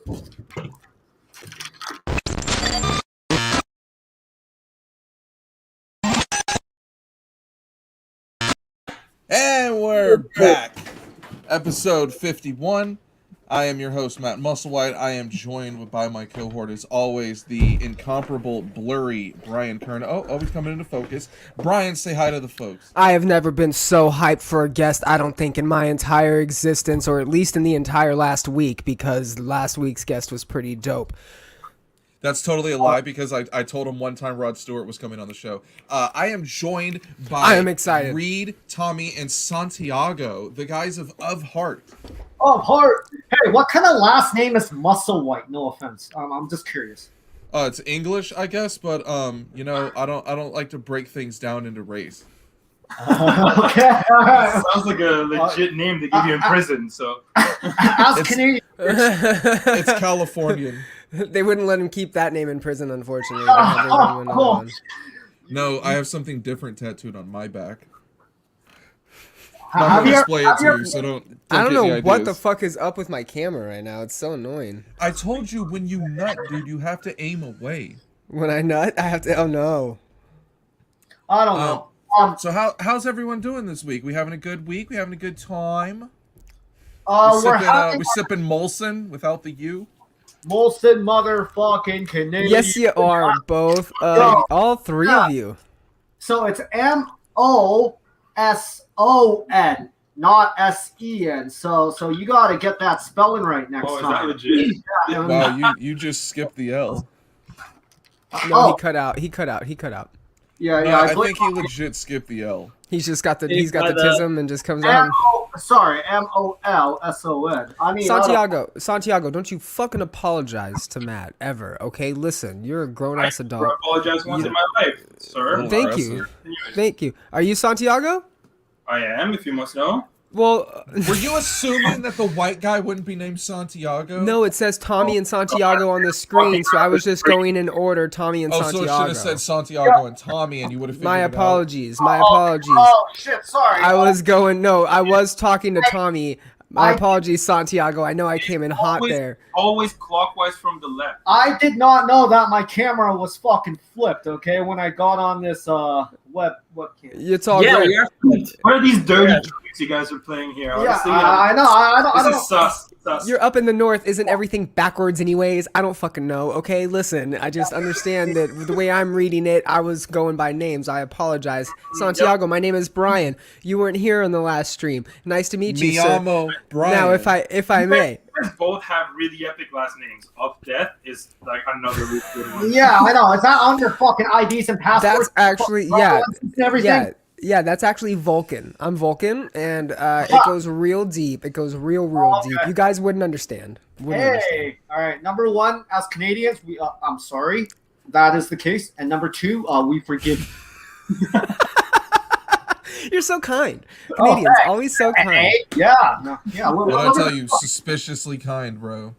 And we're back. Episode 51. I am your host, Matt Musselwhite. I am joined by my cohort, as always, the incomparable, blurry Bryan Kern. Oh, always coming into focus. Bryan, say hi to the folks. I have never been so hyped for a guest, I don't think, in my entire existence, or at least in the entire last week, because last week's guest was pretty dope. That's totally a lie, because I told him one time Rod Stewart was coming on the show. I am joined by I am excited. Reed, Tommy, and Santiago, the guys of Heart. Of Heart. Hey, what kind of last name is Musselwhite? No offense. I'm just curious. It's English, I guess, but you know, I don't like to break things down into race. Okay. Sounds like a legit name to give you in prison. So, as Canadian, it's Californian. They wouldn't let him keep that name in prison, unfortunately. No, I have something different tattooed on my back. have I'm you gonna display it to ever- you, so don't I don't get any know what the ideas. fuck is up with my camera right now. It's so annoying. I told you, when you nut, dude, you have to aim away. When I nut, I have to. Oh no. I don't know. So how's everyone doing this week? We having a good week? We having a good time? We're We sipping Molson without the U. Molson motherfucking Canadian. Yes, you are both. All three of you. So it's Moson, not Sen. So you got to get that spelling right next oh, is time. that legit? Wow, you just skipped the L. No, he cut out. He cut out. Yeah, No, yeah. I think he legit skipped the L. He's got the tism and just comes out. Molson. I mean, Santiago, don't you fucking apologize to Matt ever, okay? Listen, you're a grown ass adult. I apologize once in my life, sir. Oh. Thank you. Are you Santiago? I am, if you must know. Well, Were you assuming that the white guy wouldn't be named Santiago? no, it says Tommy and Santiago on the screen, so I was just going in order, Tommy and Oh, so Santiago. it should have said Santiago and Tommy, and you would have figured My it out. apologies. Oh shit! Sorry. I was talking to Tommy. My apologies, Santiago. I know I came in hot there. Always clockwise from the left. I did not know that my camera was fucking flipped. Okay, when I got on this webcam. It's all good. What are these dirty tricks you guys are playing here? Honestly, I know. I This don't. is sus. You're up in the north. Isn't everything backwards anyways? I don't fucking know. Okay, listen. I just understand that the way I'm reading it, I was going by names. I apologize. Santiago, my name is Bryan. You weren't here on the last stream. Nice to meet you, Mi sir. amo Bryan. Now, if I may. You guys both have really epic last names. Up Death is like another really good one. Yeah, I know. Is that on your fucking IDs and passports? That's actually, And everything. Yeah, that's actually Vulcan. I'm Vulcan, and it goes real deep. It goes real deep. You guys wouldn't understand. Hey, all right. Number one, as Canadians, I'm sorry that is the case, and number two, we forgive. You're so kind. Canadians, always so kind. Hey, yeah. What I tell you, suspiciously kind, bro.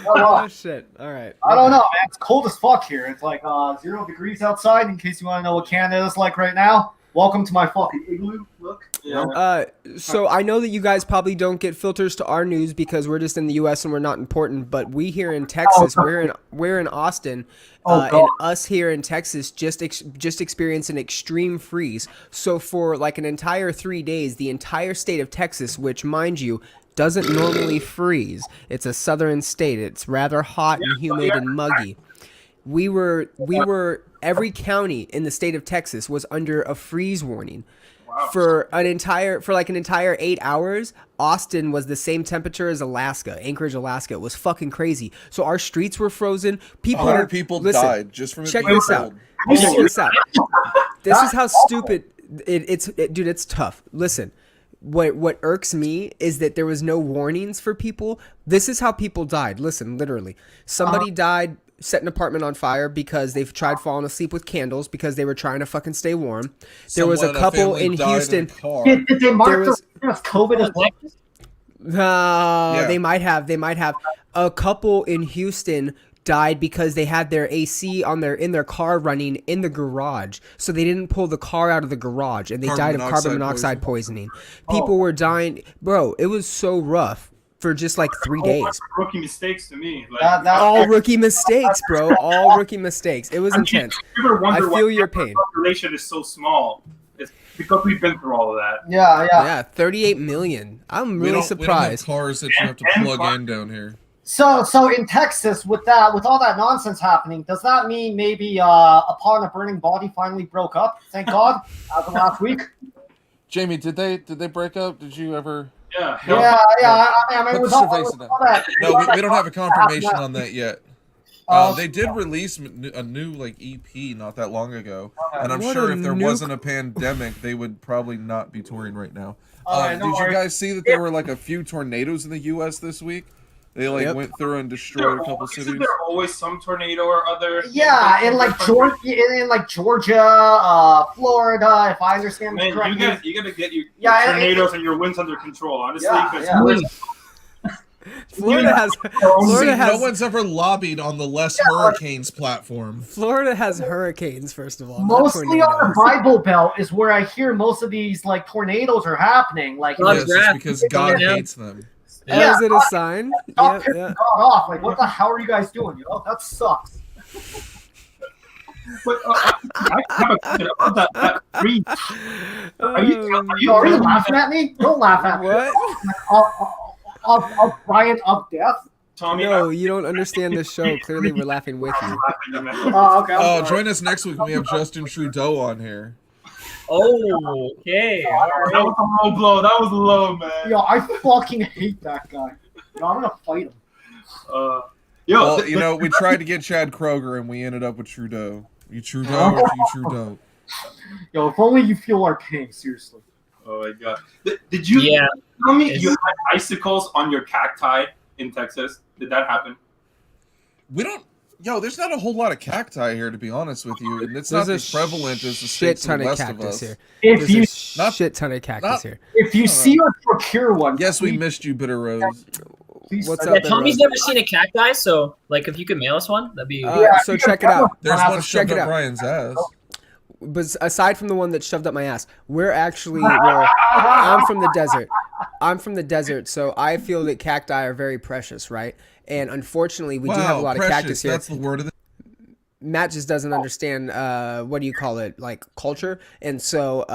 Oh, shit. All right. I don't know, man. It's cold as fuck here. It's like 0 degrees outside, in case you want to know what Canada is like right now. Welcome to my fucking igloo. Look. Yeah. So I know that you guys probably don't get filters to our news because we're just in the U.S. and we're not important. But we here in Texas, we're in Austin, and us here in Texas just experienced an extreme freeze. So for like an entire 3 days, the entire state of Texas, which mind you, doesn't normally freeze. It's a southern state. It's rather hot and humid and muggy. We were every county in the state of Texas was under a freeze warning. Wow. For an entire 8 hours. Austin was the same temperature as Alaska, Anchorage, Alaska. It was fucking crazy. So our streets were frozen. 100 people died just from it Check being this out. cold. Check this out. This is how stupid dude. It's tough. Listen. What irks me is that there was no warnings for people. This is how people died. Listen, literally. Somebody died, set an apartment on fire because they've tried falling asleep with candles because they were trying to fucking stay warm. There was a couple in Houston. Did they mark as COVID as well? No, they might have. A couple in Houston died because they had their AC in their car running in the garage, so they didn't pull the car out of the garage, and they died of carbon monoxide poisoning. People were dying, bro. It was so rough. for just like 3 days. Rookie mistakes to me. Like, All rookie mistakes, bro. All rookie mistakes. It was intense. You ever wonder I feel your why pain. the population is so small? It's because we've been through all of that. Yeah, 38 million. I'm really We don't have surprised. cars that you have to plug in down here. So in Texas, with all that nonsense happening, does that mean maybe Upon a Burning Body finally broke up? Thank God, as of last week. Jamie, did they break up? Did you ever? Yeah. I mean, Put with the all surveillance all that, No, we don't have a confirmation on that yet. Oh, They did release a new like EP not that long ago, Okay. and I'm What sure a if there nuke. wasn't a pandemic, they would probably not be touring right now. Alright, no Did you worries. guys see that there were like a few tornadoes in the U.S. this week? They like Yep. went through and destroyed a couple Isn't cities. there always some tornado or other? Yeah, in like Georgia, Florida, if I understand Man, correctly. you gotta get your Yeah, tornadoes and your winds under control, honestly. Yeah, 'Cause yeah. we're- Florida has No one's ever lobbied on the less hurricanes platform. Florida has hurricanes, first of all. not Mostly on the tornadoes. Bible Belt is where I hear most of these like tornadoes are happening. Like, Well, Yes, draft. it's because God Yeah. hates them. Yeah. Is it a sign? stop Yeah, pissing yeah. God off. Like, what the hell are you guys doing? You know, that sucks. But I have a question about that freeze. Are you Are you laughing at me? Don't laugh at me. What? Of Brian of death. Tommy? No, you don't understand the show. Clearly, we're laughing with you. Oh, okay. Oh, I'm sorry. join us next week when we have Justin Trudeau on here. Oh, okay. All That right. was a low blow. That was low, man. Yo, I fucking hate that guy. Yo, I'm gonna fight him. Yo, Well, you know, we tried to get Chad Kroger and we ended up with Trudeau. You Trudeau or you Trudeau? Yo, if only you feel our pain. Seriously. oh my god. Did you Yeah. tell me It's- you had icicles on your cacti in Texas? Did that happen? We don't. Yo, there's not a whole lot of cacti here, to be honest with you, and it's There's not a as prevalent as the shit states to ton the of west of cactus us. here. If There's you a Not- shit ton of cactus not- here. if you see or procure one, Yes, we please- missed you, Bitter Rose. please What's send up, Yeah, it. Tommy's never seen a cacti, so like if you could mail us one, that'd be. So check it out. There's Check one it shoved up out. Brian's ass. But aside from the one that shoved up my ass, we're actually well, I'm from the desert. I'm from the desert, so I feel that cacti are very precious, right? And unfortunately, we do have a lot precious. of cactus here. That's the word of the. Matt just doesn't understand what do you call it, like culture. And so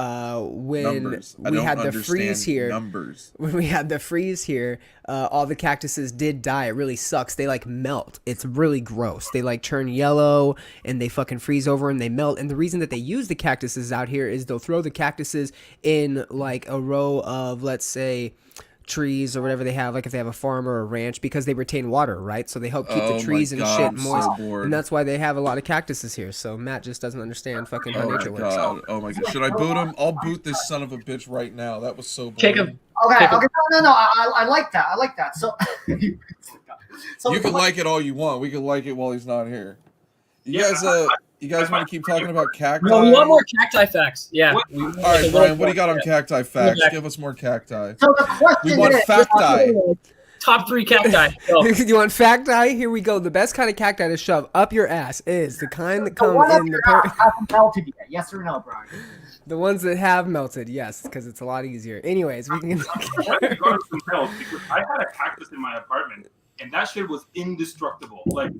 when Numbers. I we don't had the freeze understand here, Numbers. when we had the freeze here, all the cactuses did die. It really sucks. They like melt. It's really gross. They like turn yellow and they fucking freeze over and they melt. And the reason that they use the cactuses out here is they'll throw the cactuses in like a row of, let's say, trees or whatever they have, like if they have a farm or a ranch, because they retain water, right? So they help keep Oh the my trees and God, shit I'm so moist. bored. And that's why they have a lot of cactuses here. So Matt just doesn't understand fucking how Oh my nature works. god! Oh my god! Should I boot him? I'll boot this son of a bitch right now. That was so boring. Kick him. Okay, no. I like that. I like that. So, so You can like it all you want. We can like it while he's not here. You guys want to keep talking about cacti? No, we want more cacti facts. Yeah. What? We want All like a right, little Brian. What do you got on more. cacti facts? Yeah. Give us more cacti. So the We question want is, facti. Top 3 cacti. Go. You want facti? Here we go. The best kind of cacti to shove up your ass is the kind that the come one up in the your ass hasn't melted yet. Yes or no, Brian? the ones that have melted. Yes, because it's a lot easier. Anyways, we can. I got some help because I had a cactus in my apartment, and that shit was indestructible. Like,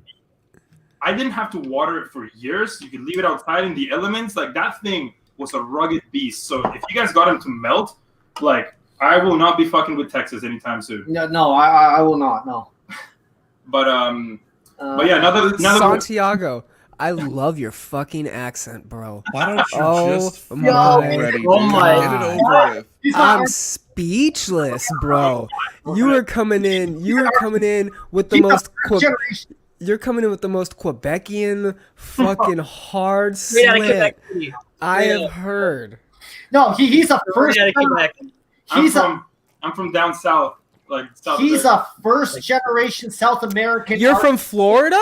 I didn't have to water it for years. You could leave it outside in the elements. Like, that thing was a rugged beast. So if you guys got him to melt, like, I will not be fucking with Texas anytime soon. No, I will not. No. But yeah, another Santiago, I love your fucking accent, bro. Why don't you Oh just my already, Oh dude? my Get it over with. He's not. I'm speechless, bro. You are coming in. You are coming in with the He's most. a generation. You're coming in with the most Quebecian, fucking hard Straight out of slit Quebec City. I Yeah. have heard. No, he's a first. Straight out of Quebec. I'm from down south, like south. He's of a first generation South American. You're from Florida?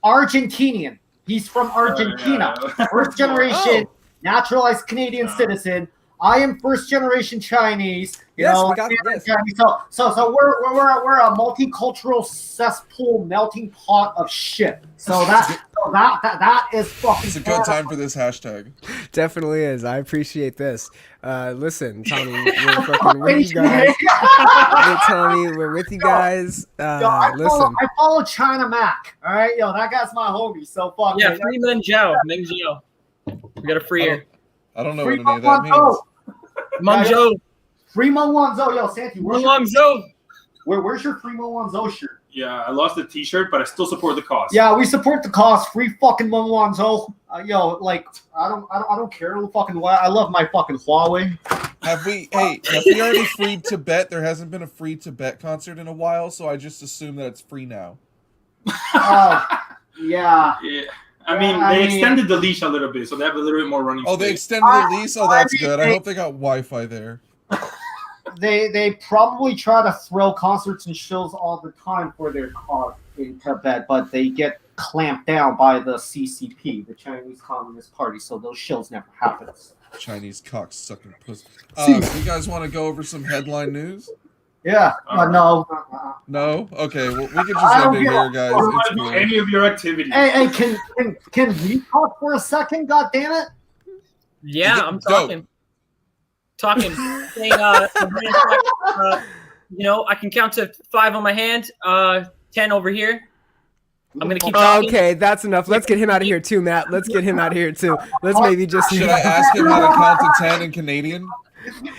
Argentinian. He's from Argentina. yeah. First generation, Oh. naturalized Canadian citizen. I am first generation Chinese. You Yes, know, we got yes. Chinese. So we're a multicultural cesspool melting pot of shit. So that is fucking. It's a good time for this hashtag. Definitely is. I appreciate this. Listen, Tommy, we're fucking with you guys. Hey, Tommy, we're with you guys. Listen. I follow China Mac. All right, yo, that guy's my homie. So fuck. Yeah, man. free Meng Zhao. We got a free here. I don't know Free what any of that means. Meng Zhao. Free Meng Wanzhou. Yo, Santi, Meng Zhao. where's your Free Meng Wanzhou shirt? Yeah, I lost the T-shirt, but I still support the cause. Yeah, we support the cause. Free fucking Meng Wanzhou. Yo, like I don't care fucking what. I love my fucking Huawei. Have we already freed Tibet? There hasn't been a free Tibet concert in a while, so I just assume that it's free now. Yeah. Yeah. I mean, they extended the leash a little bit, so they have a little bit more running Oh, space. they extended the lease? Oh, that's good. I hope they got Wi-Fi there. They probably try to throw concerts and shows all the time for their cause in Tibet, but they get clamped down by the CCP, the Chinese Communist Party, so those shows never happen. Chinese cock sucking pussy. You guys want to go over some headline news? Yeah, no. No? Okay, well, we can just end it here, guys. It's cool. Any of your activities. Hey, can we talk for a second? God damn it! Yeah, I'm Go. talking. Saying, I can count to 5 on my hand. 10 over here. I'm gonna keep talking. Okay, that's enough. Let's get him out of here too, Matt. Let's get him out of here too. Let's maybe just. Should I ask him how to count to 10 in Canadian?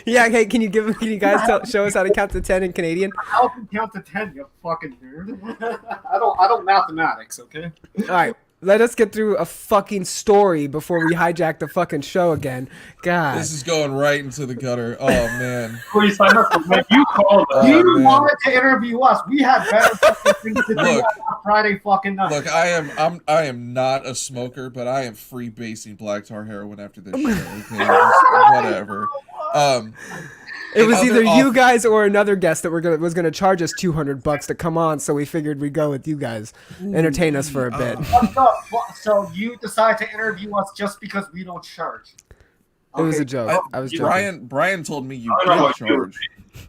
Yeah. Okay. Can you guys show us how to count to 10 in Canadian? How can count to 10, you fucking nerd? I don't mathematics, okay? All right. Let us get through a fucking story before we hijack the fucking show again. God. This is going right into the gutter. Oh, man. Please sign up for when you called us. You man. wanted to interview us. We had better fucking things to do on Friday fucking night. Look, I am not a smoker, but I am freebasing black tar heroin after this show. Okay? Just whatever. It was either you guys or another guest that was gonna charge us $200 to come on, so we figured we'd go with you guys, entertain us for a bit. So you decided to interview us just because we don't charge? It was a joke. I was joking. Brian told me you I don't know did what you charge.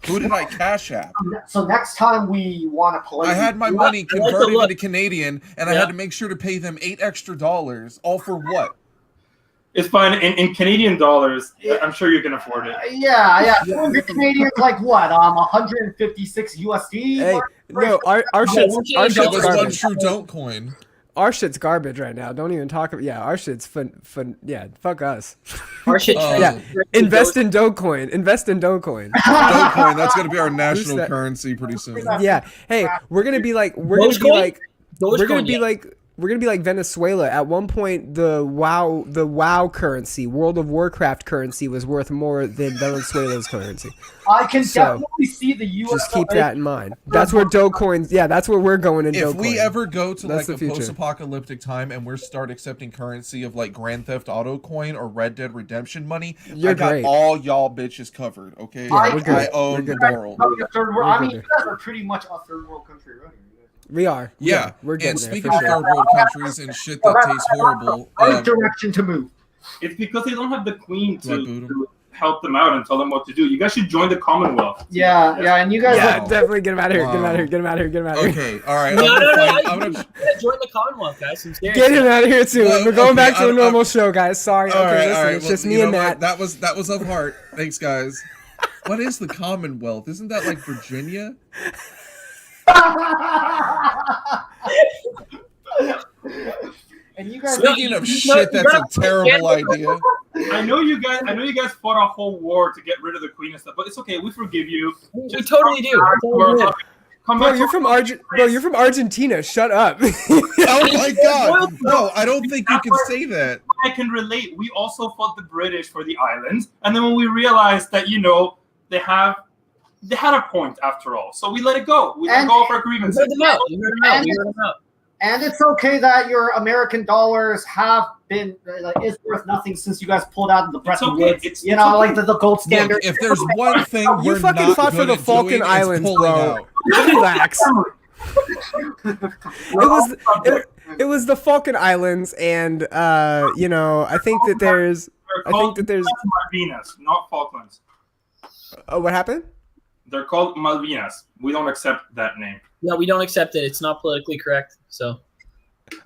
Who did I cash app? So next time we want to play. I had my money converted look. into Canadian, and I had to make sure to pay them $8 extra. All for what? It's fine. In Canadian dollars, I'm sure you can afford it. Yeah. 200 Canadians, like what? 156 USD. Hey, no, our shit's That was one garbage. true don't coin. Our shit's garbage right now. Don't even talk about. Yeah, our shit's fun. Yeah, fuck us. Our shit. Yeah, invest in Dogecoin. Invest in Dogecoin. Dogecoin. That's gonna be our national that? currency pretty soon. Yeah. Hey, we're gonna be like Venezuela. At one point, the WoW currency, World of Warcraft currency, was worth more than Venezuela's currency. I can definitely see the US. Just keep that in mind. That's where Dogecoins. Yeah, that's where we're going in Dogecoin. If we ever go to That's like the a future. post-apocalyptic time and we start accepting currency of like Grand Theft Auto coin or Red Dead Redemption money, You're I got great. all y'all bitches covered. Okay, Yeah, we're good. I own We're the good. world. I mean, you guys are pretty much a third world country, right? We are. Yeah, we're getting and there speaking for of sure. third world countries and shit that tastes horrible, Right direction to move. It's because they don't have the queen Do I boot 'em? to help them out and tell them what to do. You guys should join the Commonwealth. Yeah, and you guys. Yeah, Wow. definitely get him out of here. Get him Wow. out of here. Get him out of here. Get him out of here. okay, all right. No. I'm You gonna, gotta join the Commonwealth, guys. I'm serious. Get him out of here too. Well, We're going okay, back to the I'm- normal show, guys. Sorry. all Okay, right, listen, all right. it's Well, just me you and know Matt. what? That was of heart. Thanks, guys. What is the Commonwealth? Isn't that like Virginia? And you guys. Speaking of you shit, know- that's a terrible idea. I know you guys fought a whole war to get rid of the queen and stuff, but it's okay. We forgive you. We Just totally do. come back to our topic. Come Bro, back you're to from Argentina. Shut up. Oh my god! No, I don't think you can say that. I can relate. We also fought the British for the islands, and then when we realized that they had a point after all, so we let it go. We let go of our We grievances. heard them out. We heard them out. And it's okay that your American dollars have been is worth nothing since you guys pulled out of the Bretton okay. Woods. It's like the gold standard. Look, if there's one thing You we're fucking not fought for good the at Falkland doing, it's Islands, pulling bro. out. Relax. It was the Falkland Islands, and I think that there's Malvinas, not Falklands. what happened? They're called Malvinas. We don't accept that name. Yeah, we don't accept it. It's not politically correct. So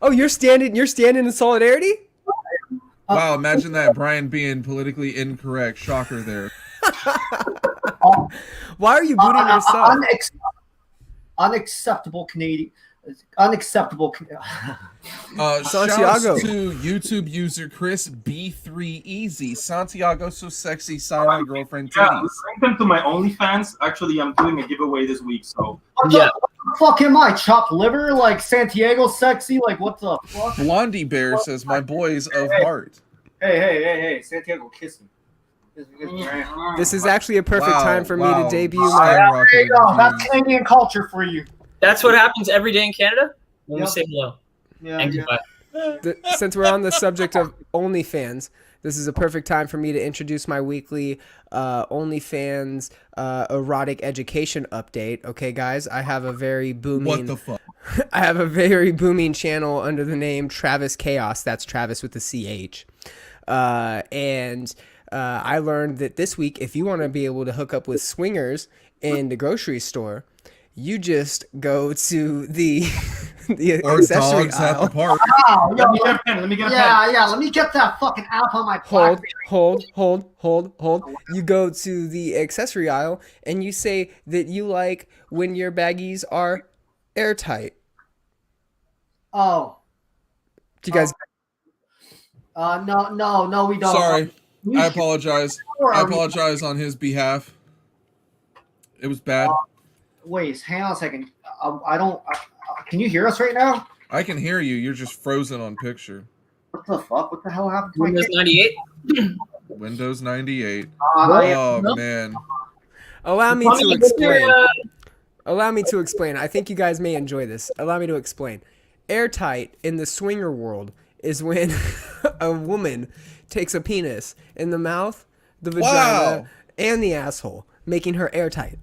Oh, you're standing in solidarity? Wow, imagine that, Brian being politically incorrect. Shocker there. Why are you booting yourself? Unacceptable Canadian. Unacceptable. Shouts to YouTube user Chris B3 Easy. Santiago so sexy, sign my girlfriend Yeah, titties. bring them to my OnlyFans. Actually, I'm doing a giveaway this week, so What the fuck am I? Chopped liver? Like Santiago sexy? Like what the fuck? Blondie Bear says my boys of heart. Hey, Santiago, kiss me. This is actually a perfect time for me to debut my. There you go. That's Canadian culture for you. That's what happens every day in Canada when Yep. we say hello and goodbye. Since we're on the subject of OnlyFans, this is a perfect time for me to introduce my weekly OnlyFans erotic education update. Okay, guys, I have a very booming. What the fuck? I have a very booming channel under the name Travis Chaos. That's Travis with the CH. And I learned that this week, if you want to be able to hook up with swingers in the grocery store, you just go to the Or accessory dogs at the aisle. park. Wow, let me get a pen. Let me get a pen. yeah. Let me get that fucking app on my Hold. You go to the accessory aisle and you say that you like when your baggies are airtight. Oh. Do you guys? No, we don't. Sorry, I apologize. I apologize on his behalf. It was bad. Wait, hang on a second. I don't. Can you hear us right now? I can hear you. You're just frozen on picture. What the fuck? What the hell happened to my Windows picture? 98. Windows 98. I Oh man. Allow me to explain. Allow me to explain. I think you guys may enjoy this. Allow me to explain. Airtight in the swinger world is when a woman takes a penis in the mouth, the vagina, and the asshole, making her airtight.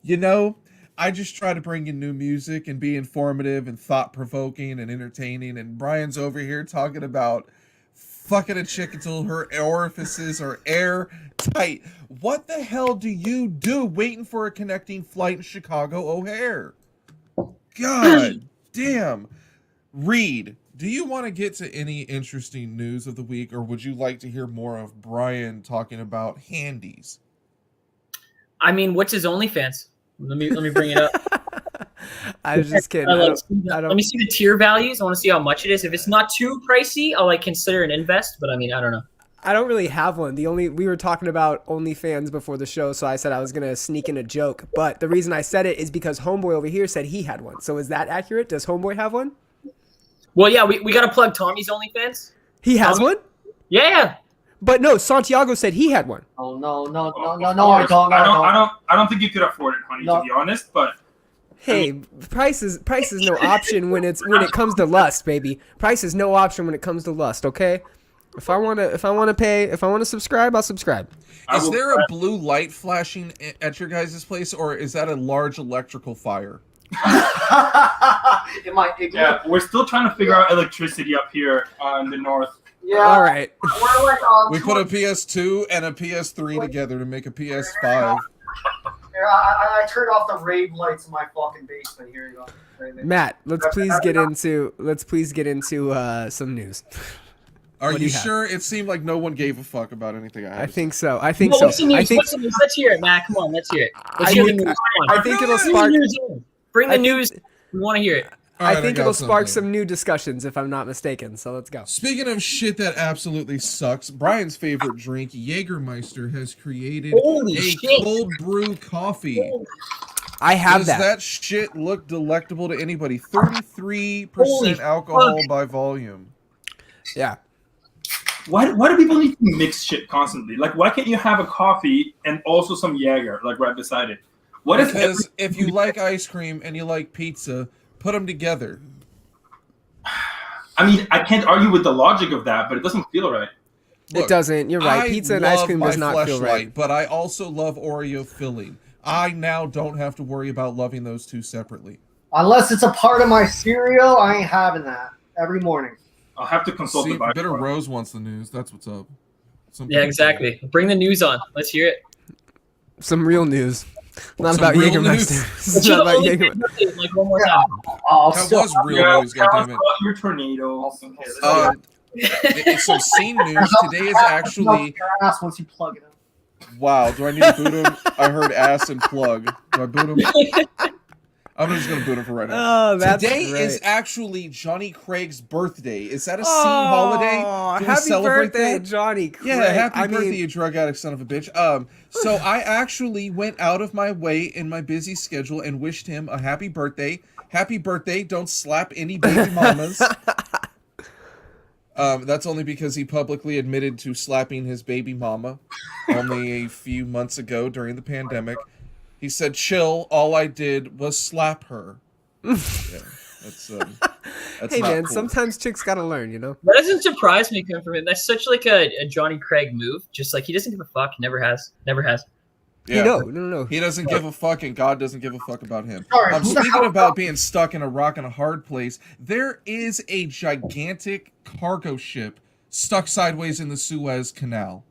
You know, I just try to bring in new music and be informative and thought-provoking and entertaining, and Brian's over here talking about fucking a chick until her orifices are airtight. What the hell do you do waiting for a connecting flight in Chicago O'Hare? God damn. Reed, do you want to get to any interesting news of the week, or would you like to hear more of Brian talking about handies? I mean, what's his OnlyFans? Let me bring it up. I was just kidding. Let me see the tier values. I want to see how much it is. If it's not too pricey, I'll consider an invest. But I mean, I don't know. I don't really have one. We were talking about OnlyFans before the show, so I said I was gonna sneak in a joke. But the reason I said it is because Homeboy over here said he had one. So is that accurate? Does Homeboy have one? Well, yeah, we got to plug Tommy's OnlyFans. He has one? Yeah. But no, Santiago said he had one. Oh no, I don't think you could afford it, honey. To be honest, but hey, price is no option when it comes to lust, baby. Price is no option when it comes to lust. Okay, if I want to subscribe, I'll subscribe. Is there a blue light flashing at your guys' place, or is that a large electrical fire? Yeah, we're still trying to figure out electricity up here in the north. Yeah. All right. We're like we put a PS2 and a PS3 together to make a PS5. Here, I turned off the rave lights in my fucking basement. Here you go. Matt, let's please get into some news. Are you sure? It seemed like no one gave a fuck about anything I think so. What's the news? What's the news? Let's hear it, Matt. Come on, let's hear it. Let's hear the news. I think it'll spark. Bring the news. We want to hear it. I think it'll spark some new discussions, if I'm not mistaken. So let's go. Speaking of shit that absolutely sucks, Brian's favorite drink, Jagermeister, has created cold brew coffee. I have that. Does that shit look delectable to anybody? 33% alcohol by volume. Yeah. Why do people need to mix shit constantly? Like, why can't you have a coffee and also some Jaeger, like right beside it? Because if you like ice cream and you like pizza, put them together. I mean, I can't argue with the logic of that, but it doesn't feel right. Look, it doesn't. You're right. Pizza and ice cream does not feel right. But I also love Oreo filling. I now don't have to worry about loving those two separately. Unless it's a part of my cereal, I ain't having that every morning. I'll have to consult the Bible. Bitter Rose wants the news. That's what's up. Yeah, exactly. Bring the news on. Let's hear it. Some real news. Not Some about real Jagermeister. news. It's not about Jagermeister. Like one more time. That was real news, goddammit. Your tornado. Okay, let's It's some scene news. Today is actually. Ass once you plug it in. Wow, do I need to boot him? I heard ass and plug. Do I boot him? I'm just gonna boot him for right now. Oh, that's Today great. is actually Johnny Craig's birthday. Is that a scene holiday? Do we Happy celebrate birthday, that? Johnny Craig. Yeah, happy I birthday, mean, you drug addict son of a bitch. So I actually went out of my way in my busy schedule and wished him a happy birthday. Happy birthday! Don't slap any baby mamas. That's only because he publicly admitted to slapping his baby mama only a few months ago during the pandemic. He said, "Chill. All I did was slap her." Yeah, that's hey not man, cool. sometimes chicks gotta learn, you know. That doesn't surprise me coming from him. That's such like a Johnny Craig move. Just like he doesn't give a fuck. Never has. Yeah. No. He doesn't give a fuck, and God doesn't give a fuck about him. Sorry, who the Speaking hell- about being stuck in a rock and a hard place, there is a gigantic cargo ship stuck sideways in the Suez Canal.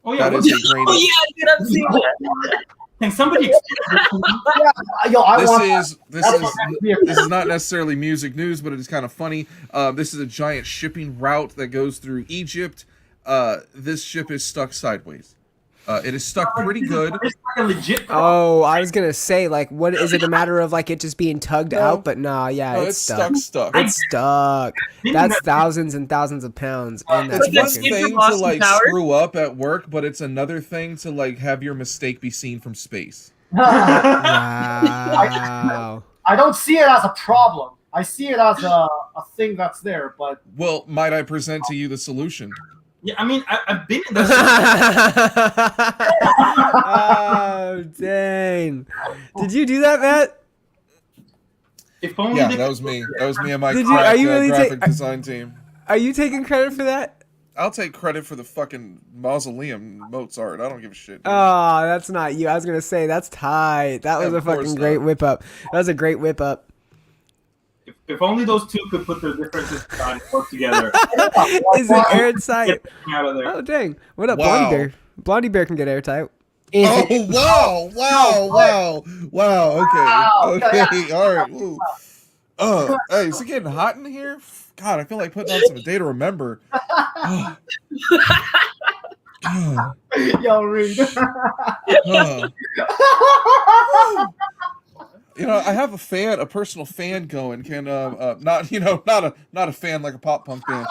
Oh yeah, That is a great. Oh yeah, dude, I'm seeing that. can somebody explain this to me? Yo, I want This is not necessarily music news, but it is kind of funny. This is a giant shipping route that goes through Egypt. This ship is stuck sideways. It is stuck pretty good. It's like a legit. Oh, I was gonna say, like, what is it? A matter of like it just being tugged No. out? But nah, yeah, No, it's stuck. stuck. It's stuck. That's thousands and thousands of pounds. And that's It's But one that's fucking- it. thing Austin to like Powers? screw up at work, but it's another thing to like have your mistake be seen from space. Wow. I don't see it as a problem. I see it as a thing that's there, but Well, might I present to you the solution? Yeah, I mean, I've been in Oh dang! Did you do that, Matt? If only Yeah, they that was me. That was me and my Did you- are you really graphic ta- design team. Are you taking credit for that? I'll take credit for the fucking mausoleum Mozart. I don't give a shit. dude. Oh, that's not you. I was gonna say that's tight. That was Yeah, a of course fucking not. great whip up. That was a great whip up. if only those two could put their differences aside and work together. Is it airtight? Get out of there. Oh dang! What up, Wow. Blondie Bear? Blondie Bear can get airtight. Oh wow! Okay, okay. all right. Ooh. Hey, is it getting hot in here? God, I feel like putting on some A Day to Remember. Oh. Oh. Yo, Reed. Oh. You know, I have a personal fan going. Can not a fan like a pop punk band,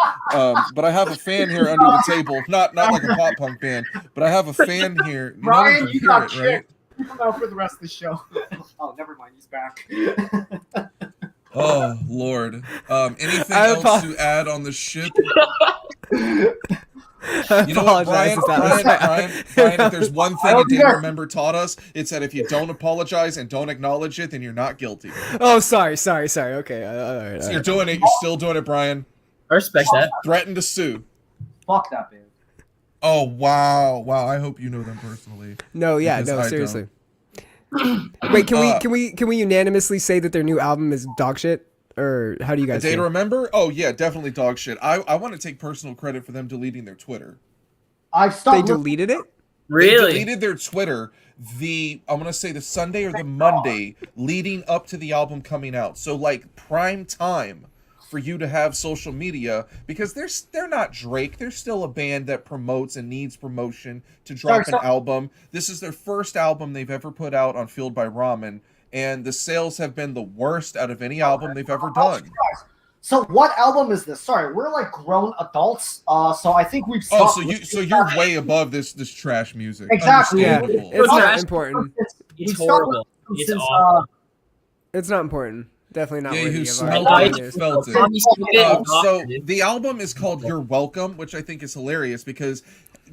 but I have a fan here under the table. Not like a pop punk band, but I have a fan here. You know Ryan, can you hear got it, shit. right? You come out for the rest of the show. Oh, never mind. He's back. Oh Lord. Anything I else to add on the ship? I You know what, apologize Brian? if that was Brian, if there's one thing a don't day care. to remember taught us, it's that if you don't apologize and don't acknowledge it, then you're not guilty. Oh, sorry. Okay. All right. So you're doing it. You're still doing it, Brian. I respect that. Threaten to sue. Fuck that band. Oh wow. I hope you know them personally. No, yeah, Because no, I seriously. Wait, can we unanimously say that their new album is dog shit? Or how do you A guys Day to feel? Remember? Oh yeah, definitely dog shit. I want to take personal credit for them deleting their Twitter. I've They stopped. deleted it? They Really? deleted their Twitter I'm gonna say the Sunday or the Monday leading up to the album coming out. So like prime time for you to have social media, because they're not Drake. They're still a band that promotes and needs promotion to drop an album. This is their first album they've ever put out on Fueled by Ramen, and the sales have been the worst out of any album they've ever done. So what album is this? Sorry, we're like grown adults. So I think we've. Oh, stopped- so you're way above this trash music. Exactly. Yeah, Understandable. it's not trash. important. We've It's stopped horrible. listening It's since, awful. It's not important. Definitely not Yeah, worthy who of our smelled I- it, opinion. felt it. Bobby Smith, So dude. the album is called "You're Welcome," which I think is hilarious because,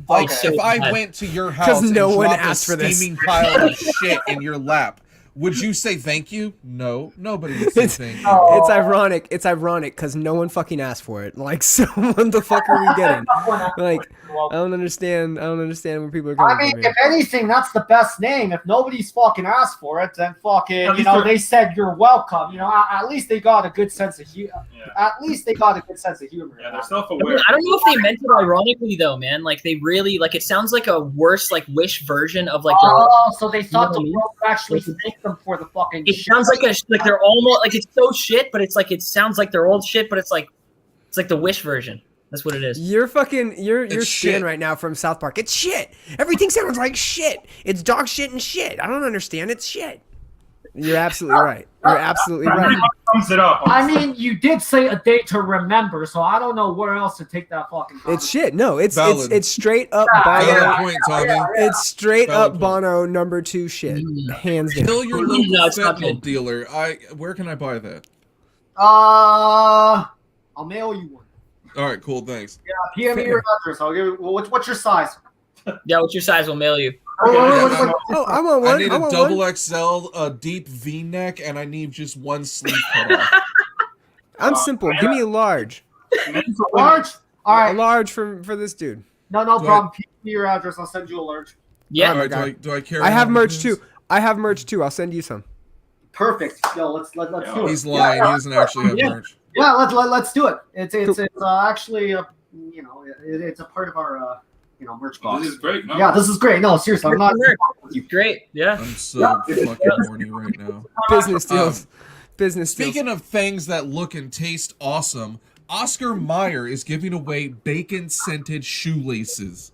like, Okay. if I went to your house and no one dropped asked a for this. steaming pile of shit in your lap, Would you say thank you? No, nobody would say thank you. It's ironic. It's ironic because no one fucking asked for it. Like, so what the fuck are we getting? Like, I don't understand. I don't understand where people are coming I mean, from here. if anything, that's the best name. If nobody's fucking asked for it, then fucking, they said you're welcome. At least they got a good sense of humor. Yeah. At least they got a good sense of humor. Yeah, they're self-aware. I don't know if they meant it ironically though, man. Like they really like it sounds like a worse like Wish version of like. So they thought the You know world would actually thank them for the fucking. It sounds like they're almost like it's so shit, but it's like it sounds like they're old shit, but it's like the Wish version. That's what it is. You're It's Stan shit. right now from South Park. It's shit. Everything sounds like shit. It's dog shit and shit. I don't understand. It's shit. You're absolutely right. You're absolutely That pretty right. much sums it up. I mean, you did say a date to remember, so I don't know where else to take that fucking. It's shit. No, it's Valid. it's straight up Valid Bono. point, Tommy. It's straight Valid up point. Bono number 2 shit. Hands down. Kill your No, local it's not fentanyl good. dealer. Where can I buy that? I'll mail you one. All right, cool. Thanks. PM me your address. I'll give you. What's your size? Yeah, what's your size? We'll mail you. Oh, Oh, I want one. I need I a want double one. XL, a deep V-neck, and I need just one sleeve cut off. I'm simple. Give me a large. large. All A right. large for this dude. No Do I- problem. PM me your address. I'll send you a large. Yeah. Oh my All right, God. do I carry? I have on merch with too. this? I have merch too. I'll send you some. Perfect. Yo, let's do it. He's lying. He doesn't actually have Yeah. merch. Yeah, let's do it. It's actually it's a part of our merch box. This is great. No. Yeah, this is great. No, seriously, I'm not. Great. Yeah. I'm so fucking horny right now. Business deals. Business deals. Speaking of things that look and taste awesome, Oscar Mayer is giving away bacon-scented shoelaces.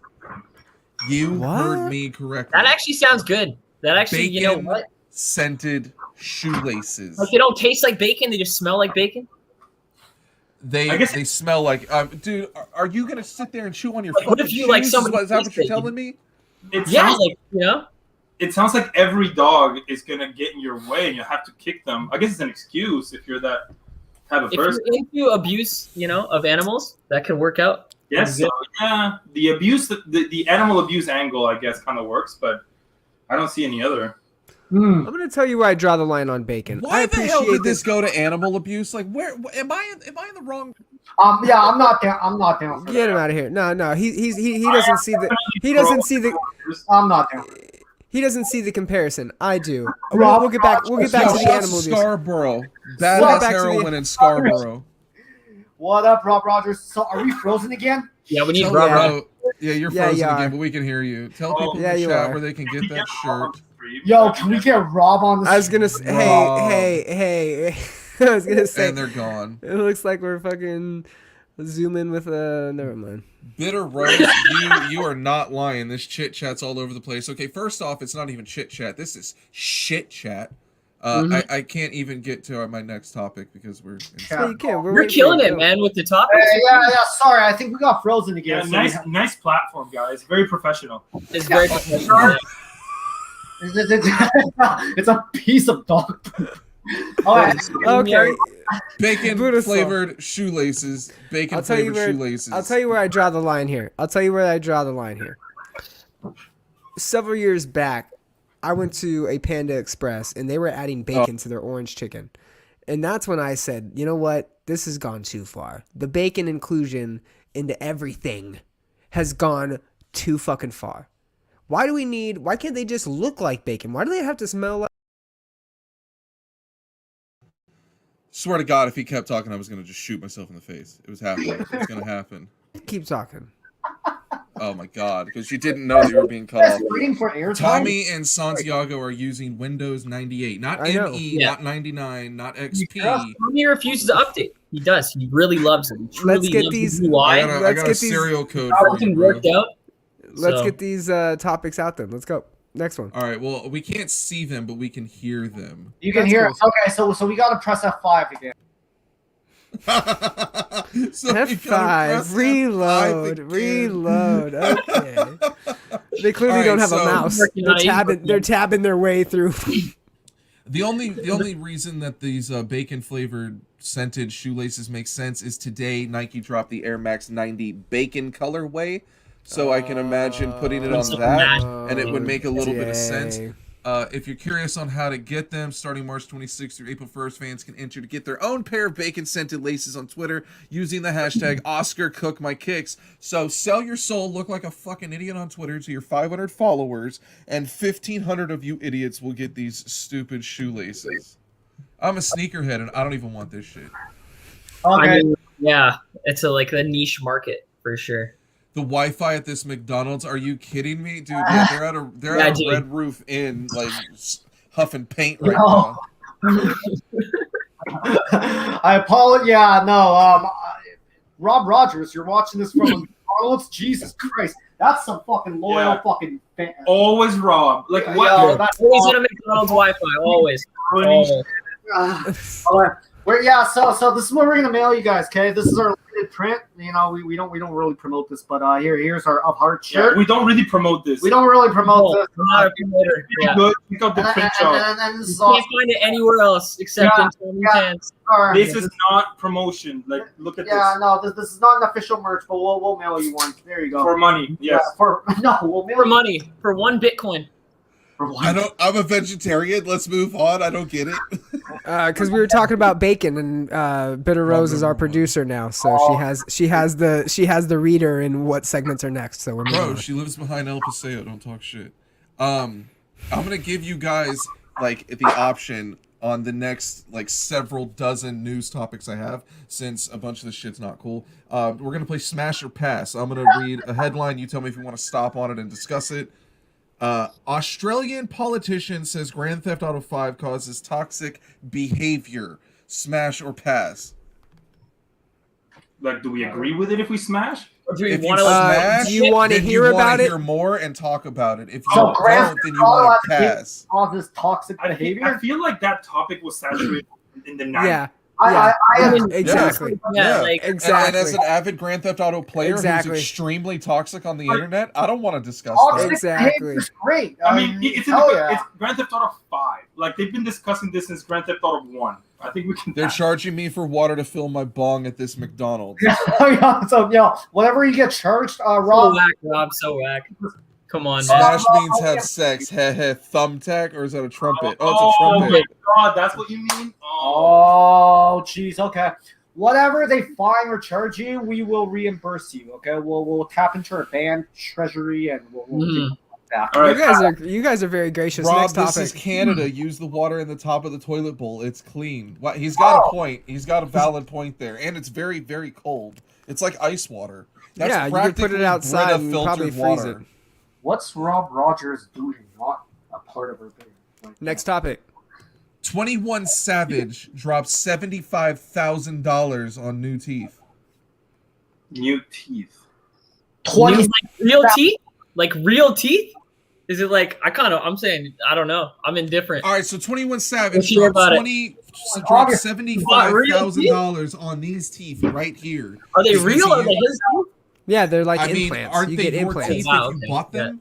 You What? heard me correctly. That actually sounds good. That actually, you know what? Bacon-scented shoelaces. Like they don't taste like bacon; they just smell like bacon. They I guess- they smell like dude. Are you gonna sit there and chew on your Like, what fucking if you, like, shoes? somebody Is that what tastes you're bacon? telling me? It Yeah, sounds, like you know. it sounds like every dog is gonna get in your way, and you have to kick them. I guess it's an excuse if you're that type of If person. you're into abuse, of animals, that could work out. Yes, so, yeah. The abuse, the animal abuse angle, I guess, kind of works, but I don't see any other. I'm gonna tell you where I draw the line on bacon. I Why the hell appreciate did this go to animal abuse? Like, where am I in the wrong? Yeah, I'm not down. I'm not down. For Get that. him out of here. No. He doesn't see the I'm not down. he doesn't see the comparison. I do. We'll get back. We'll get back to the Shouts animal abuse. Scarborough, Well, badass back to the- heroin in Scarborough. What up, Rob Rogers? So, are we frozen again? Yeah, we need Tell rubber. Rob- yeah, you're Yeah, frozen you are. again, but we can hear you. Tell people Yeah, in the you chat are. where they can get that shirt. Yo, can we get Rob on the? I was gonna say, Rob. hey. I was gonna say, And they're gone. it looks like we're fucking zooming with never mind. Bitter Rose, you are not lying. This chit chat's all over the place. Okay, first off, it's not even chit chat. This is shit chat. I can't even get to my next topic because we're. Yeah, you can. We're killing it, man, with the topics. Yeah. Sorry, I think we got frozen again. Yeah, so nice, we have- nice platform, guys. Very professional. It's very professional. It's a piece of dog poop. All right. Okay, Bacon Buddha flavored shoelaces. Bacon I'll tell you flavored where. shoelaces. I'll tell you where I draw the line here. Several years back, I went to a Panda Express and they were adding bacon to their orange chicken. And that's when I said, you know what? This has gone too far. The bacon inclusion into everything has gone too fucking far. Why can't they just look like bacon? Why do they have to smell like? Swear to God, if he kept talking, I was gonna just shoot myself in the face. It was happening. It was gonna happen. Keep talking. Oh my God, because you didn't know that you were being cut off. Waiting for airtime. Tommy and Santiago are using Windows 98, not I know. ME, Yeah. not 99, not XP. Tommy refuses to update. He does. He really loves it. He truly Let's get loves these- the UI. I Let's got a get these- serial code for you, Everything bro. worked out. Let's So- get these topics out then. Let's go. Next one. All right. Well, we can't see them, but we can hear them. You can That's hear. cool. Okay, so we gotta press F5 again. So we gotta press F5, reload, F5 again. reload. Okay. They clearly All don't right, have a so- mouse. They're tabbing their way through. The only reason that these bacon flavored scented shoelaces make sense is today Nike dropped the Air Max 90 bacon colorway, so I can imagine putting it on that, and it would make a little bit of sense. If you're curious on how to get them, starting March 26th through April 1st, fans can enter to get their own pair of bacon-scented laces on Twitter using the hashtag OscarCookMyKicks. So sell your soul, look like a fucking idiot on Twitter to your 500 followers, and 1,500 of you idiots will get these stupid shoelaces. I'm a sneakerhead, and I don't even want this shit. Okay. I mean, yeah, it's like a niche market for sure. The Wi-Fi at this McDonald's, are you kidding me? Dude, yeah, they're at a Red Roof Inn, like, huffing paint right now. I apologize. Yeah, no. Rob Rogers, you're watching this from McDonald's? Jesus Christ. That's some fucking loyal fucking fan. Always Rob. Like, what? Yo, that's Always in a McDonald's Wi-Fi. Always. All right. So this is what we're gonna mail you guys. Okay, this is our limited print. You know, we don't really promote this, but here's our Up Heart shirt. Yeah, we don't really promote this. We don't really promote this. I'm not a promoter. Yeah. Good. Pick up the print job. And this You is can't awesome. find it anywhere else except in Tony Pants. This is not promotion. Like, look at Yeah, this. no, this is not an official merch, but we'll mail you one. There you go. For money, yes. Yeah, we'll mail For you money. For 1 Bitcoin. for one. I'm a vegetarian. Let's move on. I don't get it. Because we were talking about bacon, and Bitter Rose is our producer now, so she has the reader in what segments are next. So we're moving Bro, on. she lives behind El Paseo. Don't talk shit. I'm gonna give you guys like the option on the next like several dozen news topics I have, since a bunch of this shit's not cool. We're gonna play Smash or Pass. I'm gonna read a headline. You tell me if you want to stop on it and discuss it. Australian politician says Grand Theft Auto 5 causes toxic behavior. Smash or pass? Like, do we agree with it if we smash? Do you If you want to smash, do you want to then hear you wanna about it? hear more and talk about it. If you So don't, Grand then you Theft Auto want to has pass. all this toxic I behavior. feel like that topic was saturated in the 90s. Yeah, I exactly. Yeah, Yeah. like Exactly. And as an avid Grand Theft Auto player Exactly. who's extremely toxic on the internet, I don't want to discuss toxic that. Exactly. behavior is great. I mean, it's hell Grand Theft Auto 5. Like, they've been discussing this since Grand Theft Auto 1. I think we can. They're charging me for water to fill my bong at this McDonald's. yeah. So whatever you get charged, so Rob. whack, Rob. So whack. Come on, man. Smash means have sex. Heh heh. Thumbtack, or is that a trumpet? Oh, it's a Oh trumpet. my God, that's what you mean? Oh, jeez. Okay. Whatever they fine or charge you, we will reimburse you. Okay. We'll tap into our band treasury and we'll take it back. All right. You guys are very gracious. Rob, Next this topic. is Canada. Use the water in the top of the toilet bowl. It's clean. What? He's got a point. He's got a valid point there, and it's very, very cold. It's like ice water. That's Yeah, you could put it practically outside Brita and filtered probably freeze water. it. What's Rob Rogers doing? Not a part of our band. Like, Next topic. 21 Savage dropped $75,000 on new teeth. New teeth. 20. Like real teeth? Like real teeth? Is it like I'm saying I don't know. I'm indifferent. All right, so 21 Savage Let's hear dropped about it. dropped $75,000 on these teeth right here. Are they Is this real? a- Are they his teeth? Yeah, they're like I mean, implants. aren't You they get your implants. teeth Wow, if you okay. bought them?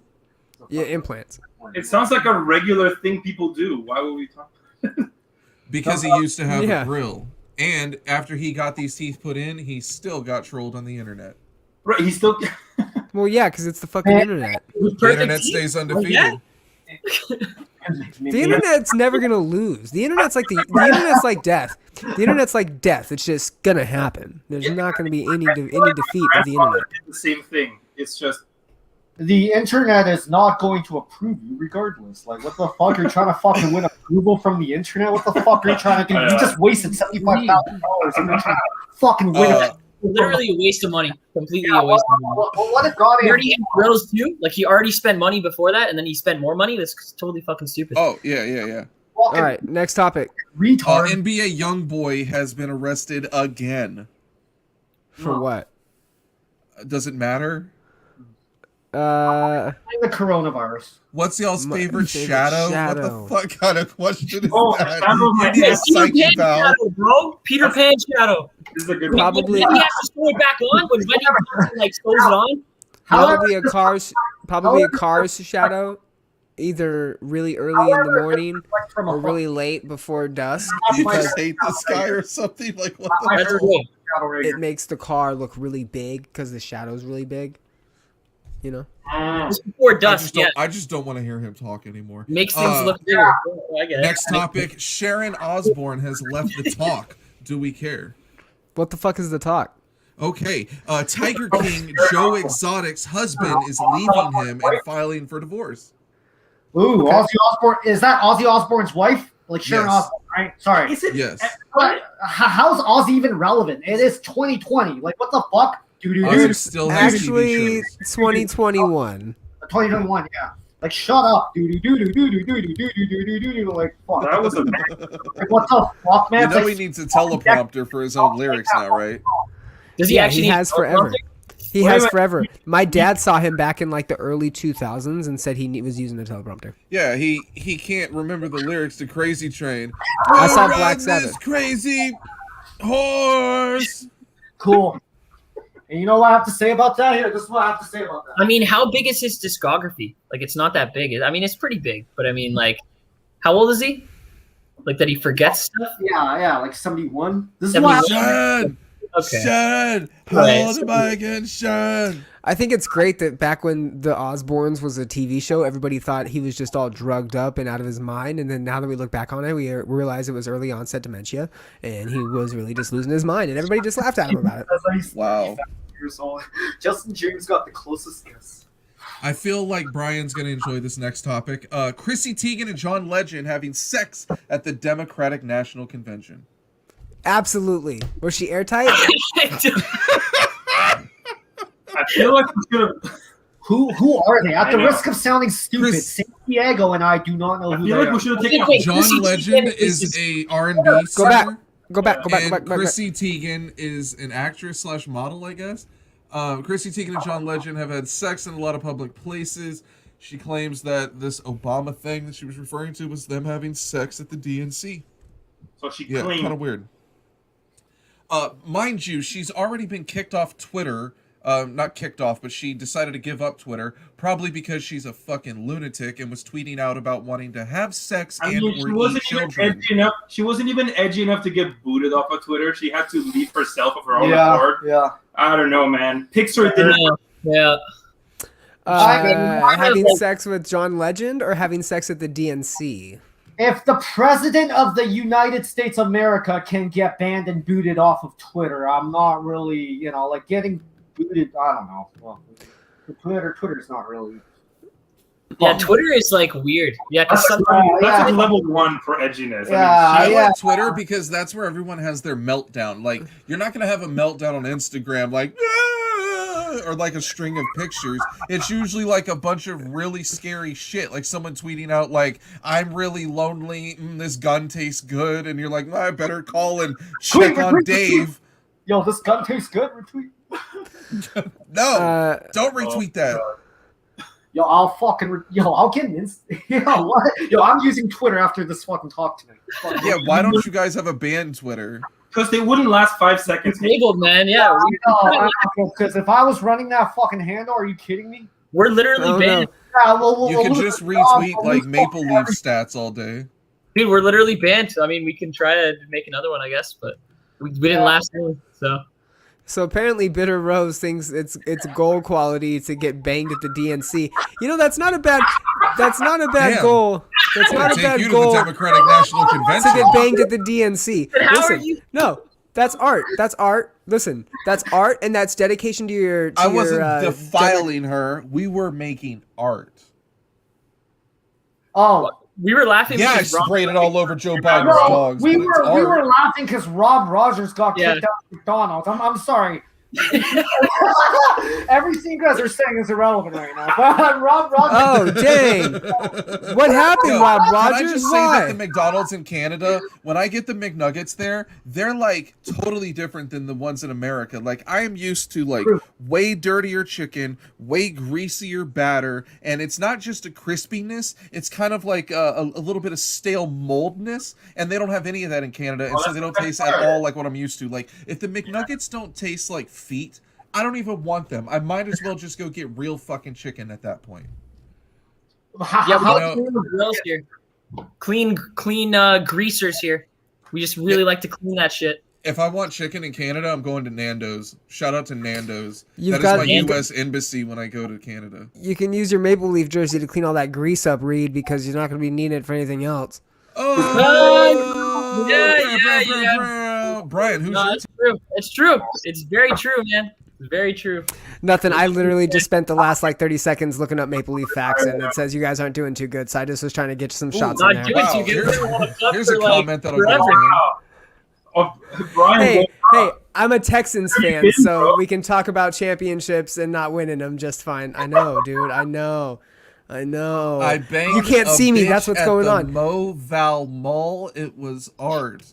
Yeah, implants. It sounds like a regular thing people do. Why would we talk? Because he used to have Yeah. a grill. And after he got these teeth put in, he still got trolled on the internet. Right, he's still. Well, yeah, because it's the fucking internet. The internet stays undefeated. yeah. The internet's never gonna lose. The internet's like the internet's like death. The internet's like death. It's just gonna happen. There's not gonna be any defeat of the internet. Did the same thing. It's just. The internet is not going to approve you regardless. Like, what the fuck? You're trying to fucking win approval from the internet? What the fuck are you trying to do? You just wasted $75,000 and you're trying to fucking win Literally a waste of money. Completely a waste of money. what if God He already had grills too. Like he already spent money before that, and then he spent more money. That's totally fucking stupid. Oh, yeah. All right, next topic. retard? NBA YoungBoy has been arrested again. For what? Does it matter? The coronavirus. What's y'all's My favorite favorite shadow? shadow. What the fuck kind of question is Oh, that? Shadow's my You need a Peter psyche Pan valve. shadow, bro. Peter Pan shadow. This is a good one. Probably- When he has to throw it back on when Wendy Johnson, like throws it on. Probably a car's shadow, either really early in the morning From or a really late before dusk, Do you because just hate this guy or something? Like what the That's hell? cool. shadow right it here. makes the car look really big because the shadow's really big. You know. Just before dusk. I just don't want to hear him talk anymore. Makes things look bigger. I get it. Next topic: Sharon Osbourne has left the talk. Do we care? What the fuck is the talk? Okay, Tiger King Joe Exotic's husband is leaving him and filing for divorce. Ooh, okay. Ozzy Osbourne. Is that Ozzy Osbourne's wife? Like Sharon Osbourne, right? Sorry. Is it? Yes. How's Ozzy even relevant? It is 2020. Like, what the fuck? Ozzy still has actually TV shows. 2021. 2021, yeah. Like, shut up, like, fuck. That was a like, what the fuck, man? You know he needs a teleprompter for his own lyrics now, right? Does he actually? He has forever. He has forever. My dad saw him back in like the early 2000s and said he was using a teleprompter. Yeah, he can't remember the lyrics to Crazy Train. I saw Run Black this Sabbath. crazy horse. Cool. And you know what I have to say about that? Here, this is what I have to say about that. I mean, how big is his discography? Like, it's not that big. I mean, it's pretty big, but I mean, like, how old is he? Like, that he forgets stuff? Yeah, like 71. This is what Sharon! Okay. Sharon! How old am I again, Sharon? I think it's great that back when the Osbournes was a TV show, everybody thought he was just all drugged up and out of his mind. And then now that we look back on it, we realize it was early onset dementia, and he was really just losing his mind, and everybody just laughed at him about it. Wow. Years old. Justin James got the closest guess. I feel like Brian's going to enjoy this next topic. Chrissy Tegan and John Legend having sex at the Democratic National Convention. Absolutely. Was she airtight? I feel like we should have. Who are they? At the I know. risk of sounding stupid, San Diego and I do not know I who feel they like are. we should have taken. Wait, John Chrissy Legend Tegan is a R&B Go back. singer. Go back. And Chrissy Tegan is an actress / model, I guess. Chrissy Tegan and John Legend have had sex in a lot of public places. She claims that this Obama thing that she was referring to was them having sex at the DNC. So she Yeah, claimed. kind of weird. Mind you, she's already been kicked off Twitter. Not kicked off, but she decided to give up Twitter, probably because she's a fucking lunatic and was tweeting out about wanting to have sex I and mean, she or wasn't eat even children. edgy enough. She wasn't even edgy enough to get booted off of Twitter. She had to leave herself of her own accord. Yeah. I don't know, man. Pixar didn't. Yeah. Having sex with John Legend or having sex at the DNC? If the president of the United States of America can get banned and booted off of Twitter, I'm not really, like getting booted. I don't know. Well, Twitter's not really. Yeah, Twitter is like weird. Yeah, because That's like level 1 for edginess. Yeah, I yeah. like Twitter because that's where everyone has their meltdown. Like, you're not going to have a meltdown on Instagram like, "Ah," or like a string of pictures. It's usually like a bunch of really scary shit. Like someone tweeting out like, I'm really lonely, this gun tastes good. And you're like, well, I better call and check on Dave. Yo, this gun tastes good. Retweet. No, don't retweet that. Yo, I'll get an Yo, what? Yo, I'm using Twitter after this fucking talk tonight. Yeah, why don't you guys have a banned Twitter? Because they wouldn't last 5 seconds. it's labeled, man. Yeah, Because if I was running that fucking handle, are you kidding me? we're literally Oh, banned. Yeah, well, You can just retweet like Maple Leaf stats all day. Dude, we're literally banned. I mean, we can try to make another one, I guess, but we didn't last long, so. So apparently Bitter Rose thinks it's goal quality to get banged at the DNC. That's not a bad Damn. goal. That's not a Take bad you to the goal Democratic National to Convention. get banged at the DNC. But how are Listen, you- no, that's art. That's art. Listen, that's art, and that's dedication to your. I wasn't defiling her. We were making art. Oh, We were laughing. Yeah, I because Rob- sprayed it all over Joe Biden's no, dogs. we but it's were art. laughing because Rob Rogers got Yeah. kicked out of McDonald's. I'm sorry. Everything you guys are saying is irrelevant right now. But Rob Rogers. Oh dang! What happened, Yo, Rob Can I Rogers? just say that Why? the McDonald's in Canada, when I get the McNuggets there, they're like totally different than the ones in America. Like I am used to like way dirtier chicken, way greasier batter, and it's not just a crispiness, it's kind of like a little bit of stale moldness, and they don't have any of that in Canada, and so they don't taste at all like what I'm used to. Like if the McNuggets don't taste like feet, I don't even want them. I might as well just go get real fucking chicken at that point. Yeah, we You got know- clean grills here. Clean greasers here. We just really like to clean that shit. If I want chicken in Canada, I'm going to Nando's. Shout out to Nando's. You've That got is my Nando's. U.S. embassy when I go to Canada. You can use your Maple Leaf jersey to clean all that grease up, Reed, because you're not going to be needing it for anything else. Oh, Yeah. Brian, who's No, your it's true. It's true. It's very true, man. It's very true. Nothing. I literally just spent the last 30 seconds looking up Maple Leaf facts, and it says you guys aren't doing too good. So I just was trying to get some shots in Not there. doing Wow, too good. here's a comment that'll go forever. for Brian, Hey, I'm a Texans fan, so we can talk about championships and not winning them just fine. I know, dude. I know. I banged You can't a see me. bitch That's what's at going the on. Moval Mall. It was art.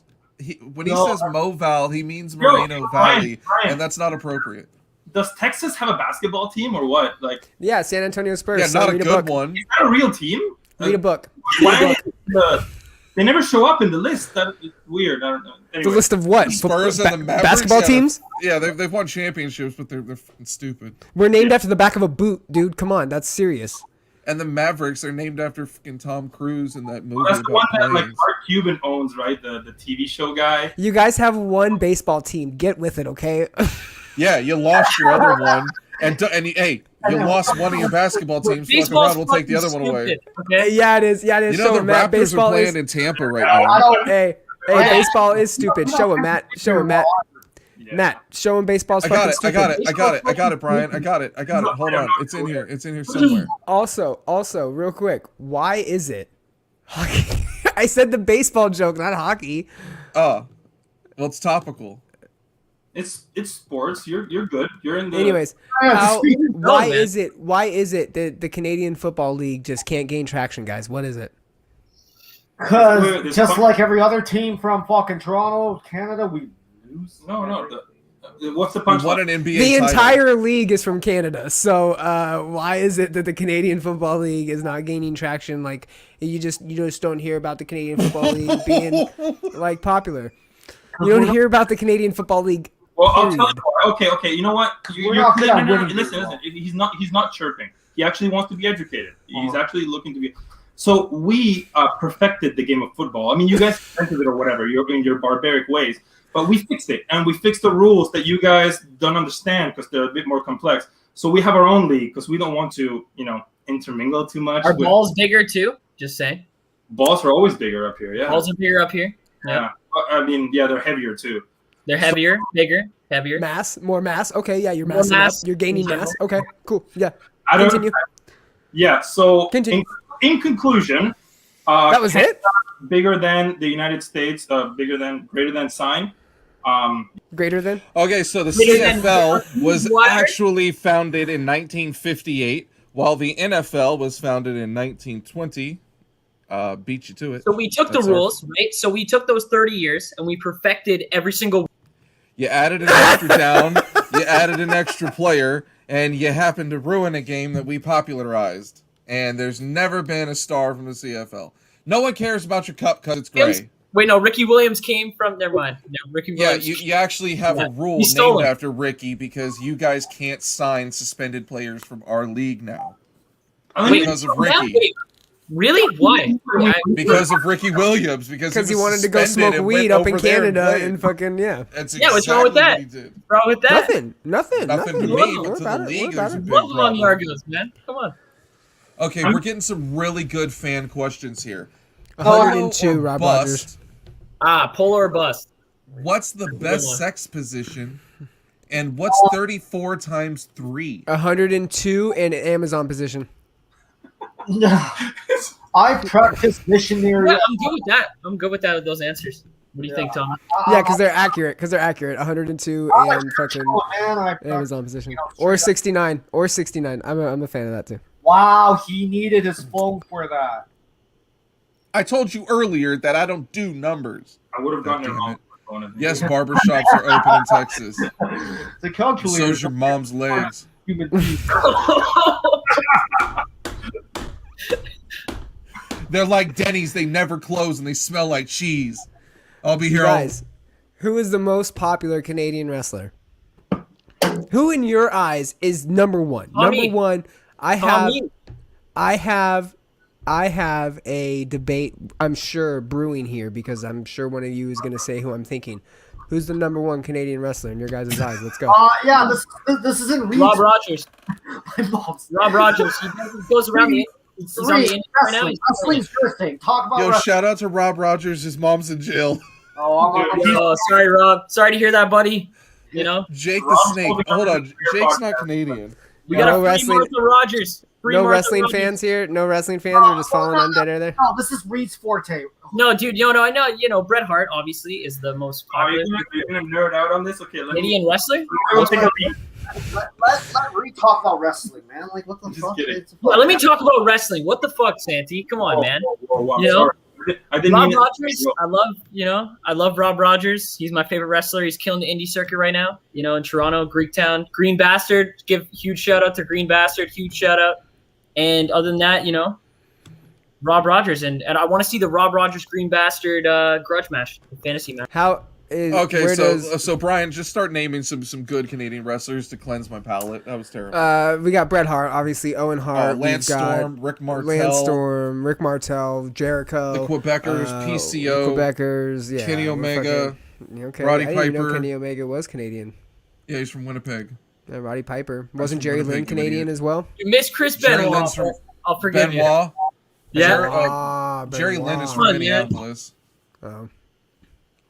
When he No. says Moval, he means Yo, Moreno Brian, Valley, Brian. and that's not appropriate. does Texas have a basketball team or what? Like, Yeah, San Antonio Spurs. Yeah, so not a read good book. one. is that a real team? Read a book. Why they never show up in the list? That's weird. I don't know. The Anyway. list of what? Spurs and the Mavericks, Basketball yeah, teams? Yeah, they've won championships, but they're fucking stupid. We're named after the back of a boot, dude. Come on, that's serious. And the Mavericks are named after fucking Tom Cruise in that movie That's the one about that like planes. Mark Cuban owns, right? The TV show guy. You guys have one baseball team. Get with it, okay? Yeah, you lost your other one, hey, you lost one of your basketball teams. Fuck Baseball's around, we'll take the other fucking one away. stupid, okay? Yeah, it is. Yeah, it is. You know Show the him, Matt. Raptors are Baseball playing is. in Tampa right I now. don't. Hey, baseball is stupid. Show him, Matt. Show him, Matt. Yeah. Matt, show him baseball's I fucking got it, stupid. I got it, Brian. I got it. Hold on, it's in here somewhere. Also, real quick, why is it hockey? I said the baseball joke, not hockey. Well, it's topical. It's sports. You're good. You're in the. Anyways, Yeah, why man. is it that the Canadian Football League just can't gain traction, guys? What is it? Because just like every other team from fucking Toronto, Canada, we lose. No. What's the We punchline? won an NBA The title. entire league is from Canada, so why is it that the Canadian Football League is not gaining traction? Like you just don't hear about the Canadian Football League being like popular. You don't hear about the Canadian Football League. Well, I'll tell Period. you what. Okay. You know what? We're not good at winning Listen. baseball. He's not chirping. He actually wants to be educated. He's actually looking to be. So we perfected the game of football. I mean, you guys invented it or whatever. You're in your barbaric ways, but we fixed it, and we fixed the rules that you guys don't understand because they're a bit more complex. So we have our own league because we don't want to, intermingle too much. Are with- balls bigger too? Just saying. balls are always bigger up here. Yeah. Balls are bigger up here. Yeah. I mean, yeah, they're heavier too. They're heavier, bigger, heavier. More mass. Okay, yeah, you're More massing mass up. You're gaining in general. mass. Okay, cool. Yeah, I don't. continue. Yeah. So Continue. in conclusion, That was it. bigger than the United States, greater than sign. Greater than. Okay, so the Bigger than- CFL was What? actually founded in 1958, while the NFL was founded in 1920. Beat you to it. So we took That's the our- rules, right? So we took those 30 years and we perfected every single. You added an extra down, you added an extra player, and you happened to ruin a game that we popularized. And there's never been a star from the CFL. No one cares about your cup because it's gray. Wait, no, Ricky Williams came from. Never mind. No, Ricky Yeah, Williams. you actually have Yeah, a rule he stole named it. after Ricky because you guys can't sign suspended players from our league now. Wait, because of that- Ricky. wait, really? Why? Because of Ricky Williams. Because He wanted to go suspended smoke and weed went up in over there Canada played. and fucking yeah. That's Yeah, what's wrong with exactly that? what he did. Wrong with that? Nothing. Nothing to Nothing. me, Don't but worry to about the it, league, worry there's about a it. big Love them on the problem. Argos, man. Come on. Okay, we're getting some really good fan questions here. 102, Polo or Rob bust, Rogers. Polo or bust. What's the best one. sex position? And what's 34 times 3? 102 and Amazon position. I practice missionary. Yeah, I'm good with that. I'm good with that. With those answers. What do you think, Tom? Yeah, because they're accurate. 102 and fucking Oh, man, I practice, Amazon position. Or 69. I'm a fan of that too. Wow, he needed his phone for that. I told you earlier that I don't do numbers. I would have gotten it Damn wrong. it. Yes, barbershops are open in Texas. The calculator. So's your mom's legs. Human being. They're like Denny's. They never close and they smell like cheese. I'll be here all... Guys, who is the most popular Canadian wrestler? Who in your eyes is number one? Tommy. Number one, I have a debate, I'm sure, brewing here because I'm sure one of you is going to say who I'm thinking. Who's the number one Canadian wrestler in your guys' eyes? Let's go. Yeah, this isn't Reed's. Rob Rogers. My mom's. Rob Rogers. He goes around the. He's on the Reed, indie right now. wrestling's your thing. Talk about Yo, wrestling. shout out to Rob Rogers. His mom's in jail. Oh, sorry, Rob. Sorry to hear that, buddy. You know, Jake the Snake. Hold on. Jake's not Canadian. we got No a free wrestling- Martha Rogers. Free No Martha wrestling Rogers. fans here. No wrestling fans are just falling on dead air there. No, this is Reed's forte. No, dude. I know. Bret Hart obviously is the most Are popular you gonna nerd out on this? Okay, let me. Canadian wrestler. Let Reed talk about wrestling, man. Like, what the Just fuck? kidding. Well, let me talk about wrestling. What the fuck, Santi? Come on, man. I'm You know? sorry. I didn't Rob mean Rogers, I love Rob Rogers. He's my favorite wrestler. He's killing the indie circuit right now. In Toronto, Greektown, Green Bastard. Give huge shout out to Green Bastard. Huge shout out. And other than that, Rob Rogers, and I want to see the Rob Rogers Green Bastard grudge match, the fantasy match. How is Okay, where so does so Brian, just start naming some good Canadian wrestlers to cleanse my palate. That was terrible. we got Bret Hart, obviously Owen Hart, Lance we've got Storm, Rick Martel, Lance Storm, Rick Martel, Jericho, the Quebecers, PCO, the Quebecers, yeah, Kenny we're Omega, fucking- okay, Roddy I didn't even know Piper. Kenny Omega was Canadian. Yeah, he's from Winnipeg. Yeah, Roddy Piper That's wasn't from Jerry Winnipeg, Lynn you Canadian idiot. as well? You miss Chris Jerry Benoit. Lynn's from I'll forgive you. Benoit. Yeah. Jerry Lynn is Come from on, man. Minneapolis. Oh.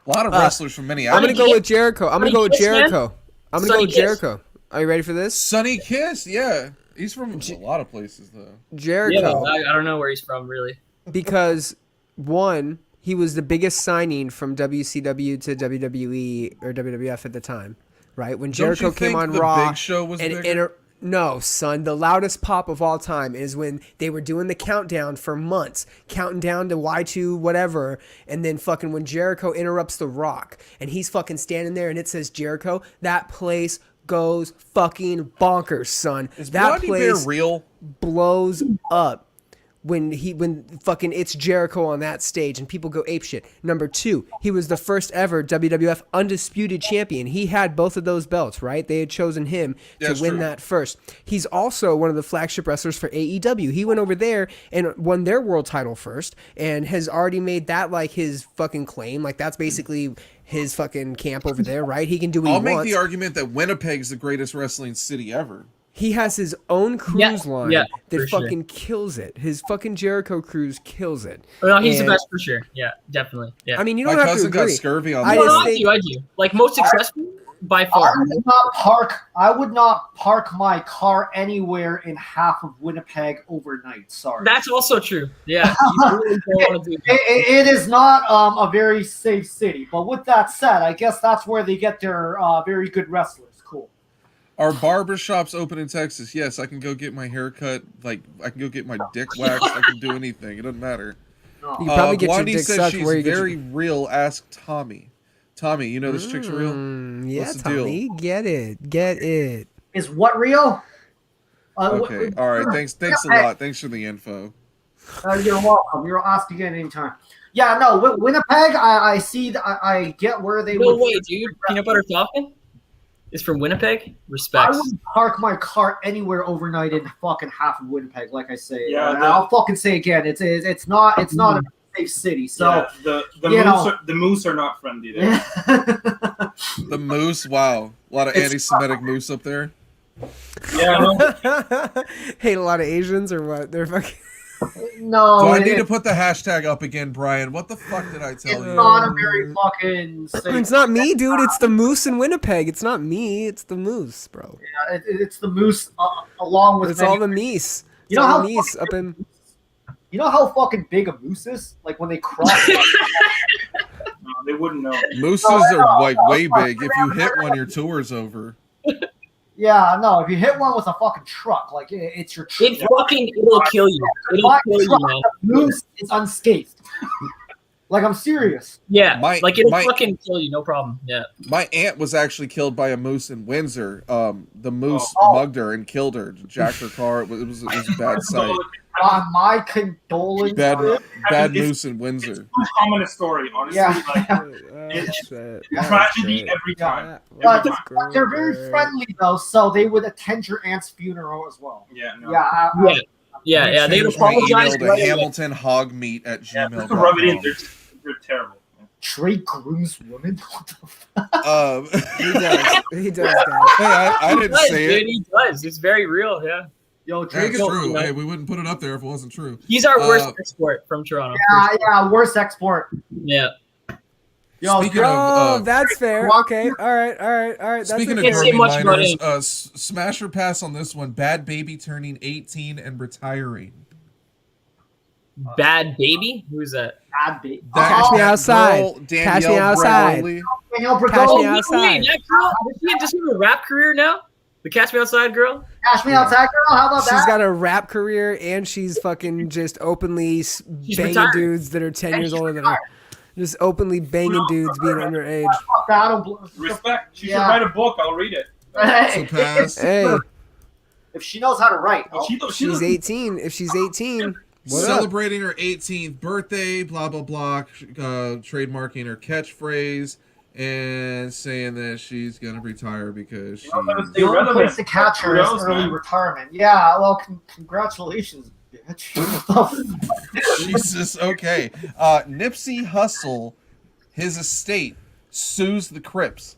A lot of wrestlers from I'm Minneapolis. gonna go with Jericho. I'm gonna go with Sonny Kiss, man. Jericho. I'm gonna go Sonny with Kiss. Jericho. Are you ready for this? Sonny Kiss, yeah, he's from a lot of places though. Jericho. Yeah, I don't know where he's from really. Because one, he was the biggest signing from WCW to WWE or WWF at the time, right? When Jericho Don't you came think on the Raw, Big Show was and bigger? no, son, the loudest pop of all time is when they were doing the countdown for months, counting down to Y2 whatever, and then fucking when Jericho interrupts The Rock, and he's fucking standing there, and it says Jericho, that place goes fucking bonkers, son. Is That Blondie Bear place real? blows up when fucking it's Jericho on that stage and people go apeshit. Number two, he was the first ever WWF undisputed champion. He had both of those belts, right? They had chosen him to That's win true. that first. He's also one of the flagship wrestlers for AEW. He went over there and won their world title first and has already made that like his fucking claim. Like that's basically his fucking camp over there, right? He can do what I'll he make wants. the argument that Winnipeg's the greatest wrestling city ever. He has his own cruise line yeah, that for sure. fucking kills it. His fucking Jericho cruise kills it. No, he's And- the best for sure. Yeah, definitely. Yeah. I mean, you My don't have to cousin got agree. scurvy on I that. just I think- do. Like most successful by far. I would not park my car anywhere in half of Winnipeg overnight. Sorry. That's also true. Yeah. You really don't want to do that. It is not a very safe city. But with that said, I guess that's where they get their very good wrestlers. Cool. Are barber shops open in Texas? Yes, I can go get my hair cut. Like, I can go get my dick waxed. I can do anything. It doesn't matter. No. You can probably get your Blondie dick says sucked she's where you get very your... real. Ask Tommy. Tommy, you know this chick's real? Yeah, What's the deal? Tommy, get it. Is what real? Okay, all right. Thanks a lot. Thanks for the info. You're welcome. You're asked again anytime. Yeah, no, Winnipeg. I see. I get where they No would. way, dude. Peanut Butter Falcon is from Winnipeg. I Respects. wouldn't park my car anywhere overnight in fucking half of Winnipeg, like I say. Yeah, And I'll fucking say again, it's not a safe city. So Yeah, the moose are not friendly there. The moose. Wow, a lot of anti-Semitic moose up there. Yeah, no, Hate a lot of Asians or what? They're fucking. no, Do I need to put the hashtag up again, Brian? What the fuck did I it's tell you? not a very fucking safe. It's not me, dude. It's the moose in Winnipeg. It's not me. It's the moose, bro. It's the moose along with. It's many- all the meese. You know all how the meese up in. You know how fucking big a moose is? Like when they cross. no, they wouldn't know. Mooses are like way big. If you hit one, your tour's over. Yeah, no. If you hit one with a fucking truck, like it's your truck. It'll kill you. It'll kill you, man. Moose is unscathed. Like I'm serious. Yeah, My- it'll my- fucking kill you, no problem. Yeah. My aunt was actually killed by a moose in Windsor. The moose mugged her and killed her, jacked her car. It was a bad sight. My condolences. Bad moose in Windsor. Too common a story, honestly. Yeah. Like, tragedy every time. But they're very friendly though, so they would attend your aunt's funeral as well. Yeah, no. Yeah. Yeah. They'd Change my apologize. email to HamiltonHogmeat@gmail.com. Rub it in. They're terrible. Drake grooms women? What the fuck? He does. He does, guys. Hey, I didn't say dude, it. he does. It's very real. Yeah, Yo, Drake That's is true. Hey, we wouldn't put it up there if it wasn't true. he's our worst export from Toronto. worst export. Yeah. Yo, Speaking Oh, of, that's fair. Okay, all right. That's speaking of okay. Can't say Curly much about Miners, him. smash or pass on this one. Bad Baby turning 18 and retiring. Bad Baby? Who's that? bad baby. Catch me outside. Girl, Catch me Danielle outside. Bregoli. Danielle Catch Bregoli. me outside. That girl? Does she have a rap career now? The Catch Me Outside girl? Cash me outside, girl. How about She's that? got a rap career and she's fucking just openly banging retired. dudes that are 10 And years she's older than her. Just openly banging dudes being underage. Fuck that, I don't Respect. She should Yeah. write a book. I'll read it. So Hey, pass. Hey, if she knows how to write, Well, she she's doesn't- 18. If she's 18, what up? Celebrating her 18th birthday, blah blah blah, trademarking her catchphrase and saying that she's gonna retire because she's. the only Irrelevant. place to catch her is Kudos, early man. retirement. Yeah, well, congratulations, bitch. Jesus. Okay. Nipsey Hussle, his estate sues the Crips.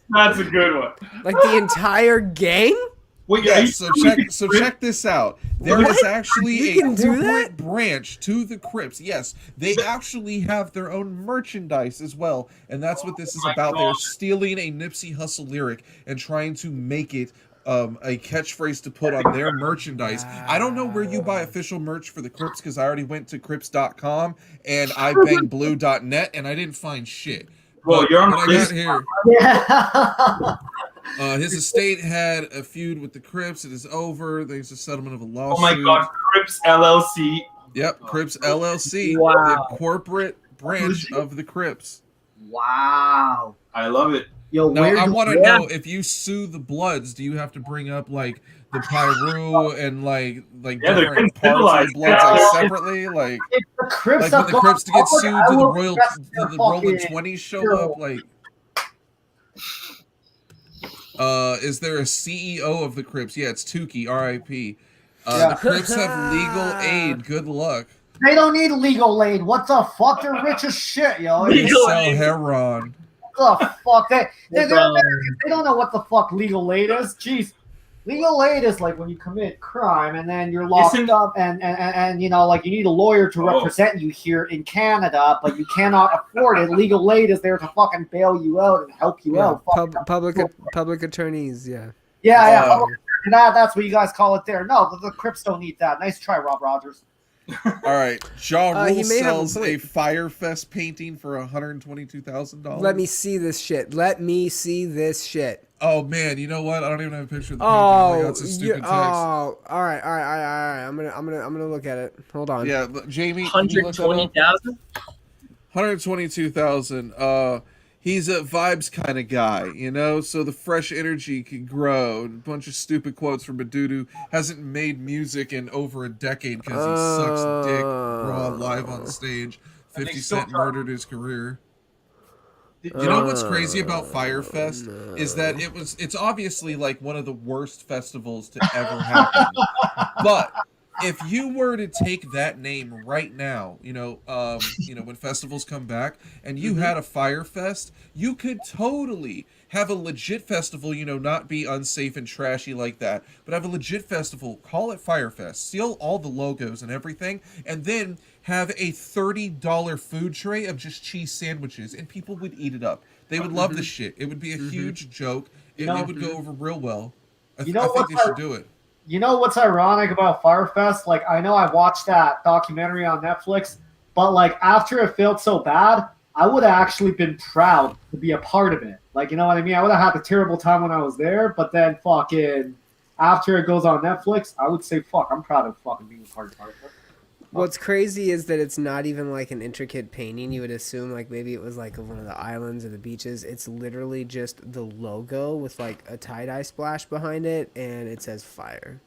That's a good one. Like the entire gang? Wait, Yes. So check this out. There is actually You a can do corporate branch to the Crips. Yes, they actually have their own merchandise as well, and that's what this is my about. They're God. stealing a Nipsey Hussle lyric and trying to make it a catchphrase to put on their merchandise. I don't know where you buy official merch for the Crips because I already went to Crips.com and ibangblue.net and I didn't find shit. Well, But you're on what the I got list. here. Yeah. His estate had a feud with the Crips. It is over. There's a settlement of a Oh lawsuit. my God, Crips LLC. Yep, Crips LLC, Wow. the corporate branch of the Crips. Wow. I love it. Yo, Now, where I do- want to Yeah. know if you sue the Bloods, do you have to bring up like the Pyru and like Yeah, they're different parts of civilized. the Bloods like Yeah. separately? Like if the Crips when have the gone Crips to get public, sued, I do the will Royal arrest do their the Rolling fucking 20s show girl. up? Like, is there a CEO of the Crips? Yeah, it's Tukey, R.I.P. Yeah. The Crips have legal aid. Good luck. They don't need legal aid. What the fuck? They're rich as shit, yo. They Legal sell aid. heroin. What the fuck? They're Um, Americans. They don't know what the fuck legal aid is. Jeez. Legal aid is like when you commit crime and then you're locked Isn't- up and you know, like you need a lawyer to Oh. represent you here in Canada, but you cannot afford it. Legal aid is there to fucking bail you out and help you Yeah, out. Fuck. public attorneys, yeah. Yeah. Uh, That's what you guys call it there. No, the Crips don't need that. Nice try, Rob Rogers. All right, Ja He Rule may have a sells a point. Firefest painting for $122,000. Let me see this shit. Let me see this shit. Oh man, you know what? I don't even have a picture of the painting. I Oh, got some stupid text. all right. I'm gonna look at it. Hold on. Yeah, Jamie, can you look that up? 120,000? 122,000. He's a vibes kind of guy, you know, so the fresh energy can grow. A bunch of stupid quotes from a dude who hasn't made music in over a decade because he sucks dick raw live on stage. 50 Cent murdered his career. You know what's crazy about Firefest is that it's obviously like one of the worst festivals to ever happen. But if you were to take that name right now, when festivals come back and you had a Firefest, you could totally have a legit festival, not be unsafe and trashy like that, but have a legit festival, call it Firefest, steal all the logos and everything, and then have a $30 food tray of just cheese sandwiches, and people would eat it up. They would love the shit. It would be a huge joke. It would go over real well. I think they should do it. You know what's ironic about Firefest? Like, I know I watched that documentary on Netflix, but like after it felt so bad, I would have actually been proud to be a part of it. Like, you know what I mean? I would have had a terrible time when I was there, but then fucking after it goes on Netflix, I would say, fuck, I'm proud of fucking being a part of Firefest. What's crazy is that it's not even like an intricate painting. You would assume like maybe it was like of one of the islands or the beaches. It's literally just the logo with like a tie-dye splash behind it, and it says fire.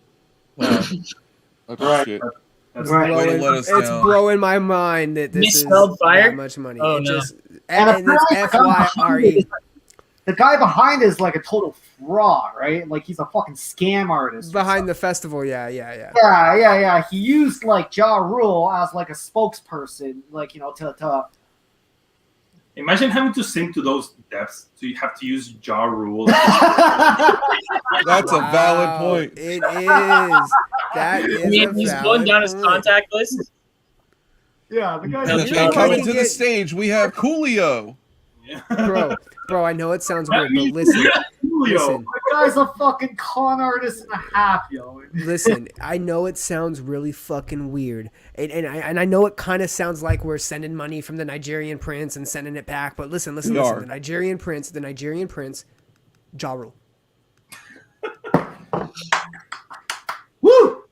Wow. That's Right. shit. That's Right. Way to let us It's down. blowing my mind that this is Misspelled fire? that much money. Oh, It no. just and it's apparently FYRE. the guy behind is like a total fraud, right? Like he's a fucking scam artist. Behind the festival, yeah. Yeah. He used like Ja Rule as like a spokesperson, like to. Imagine having to sink to those depths, so you have to use Ja Rule. That's a valid point. It is. That is He's a going valid down his point. contact list. Yeah, the guy. You And know, coming I to get- the stage, we have Coolio. Bro, I know it sounds weird, but listen. The guy's a fucking con artist and a half, yo. Listen, I know it sounds really fucking weird, and I know it kind of sounds like we're sending money from the Nigerian prince and sending it back. But listen, We are. the Nigerian prince, Ja Rule. Woo!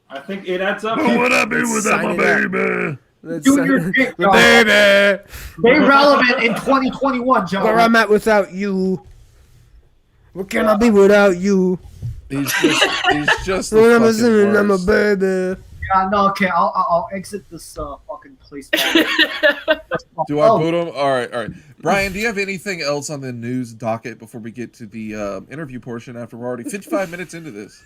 I think it adds up. What I be without my baby? Do your dick, John. Baby, Stay relevant in 2021, John. where I'm at without you. What can I be without you? He's just When I'm a the sinner, fucking I'm a worst. baby. Yeah, no, okay, I'll exit this fucking place. Do I Oh. boot him? All right. Brian, do you have anything else on the news docket before we get to the interview portion after we're already 55 minutes into this?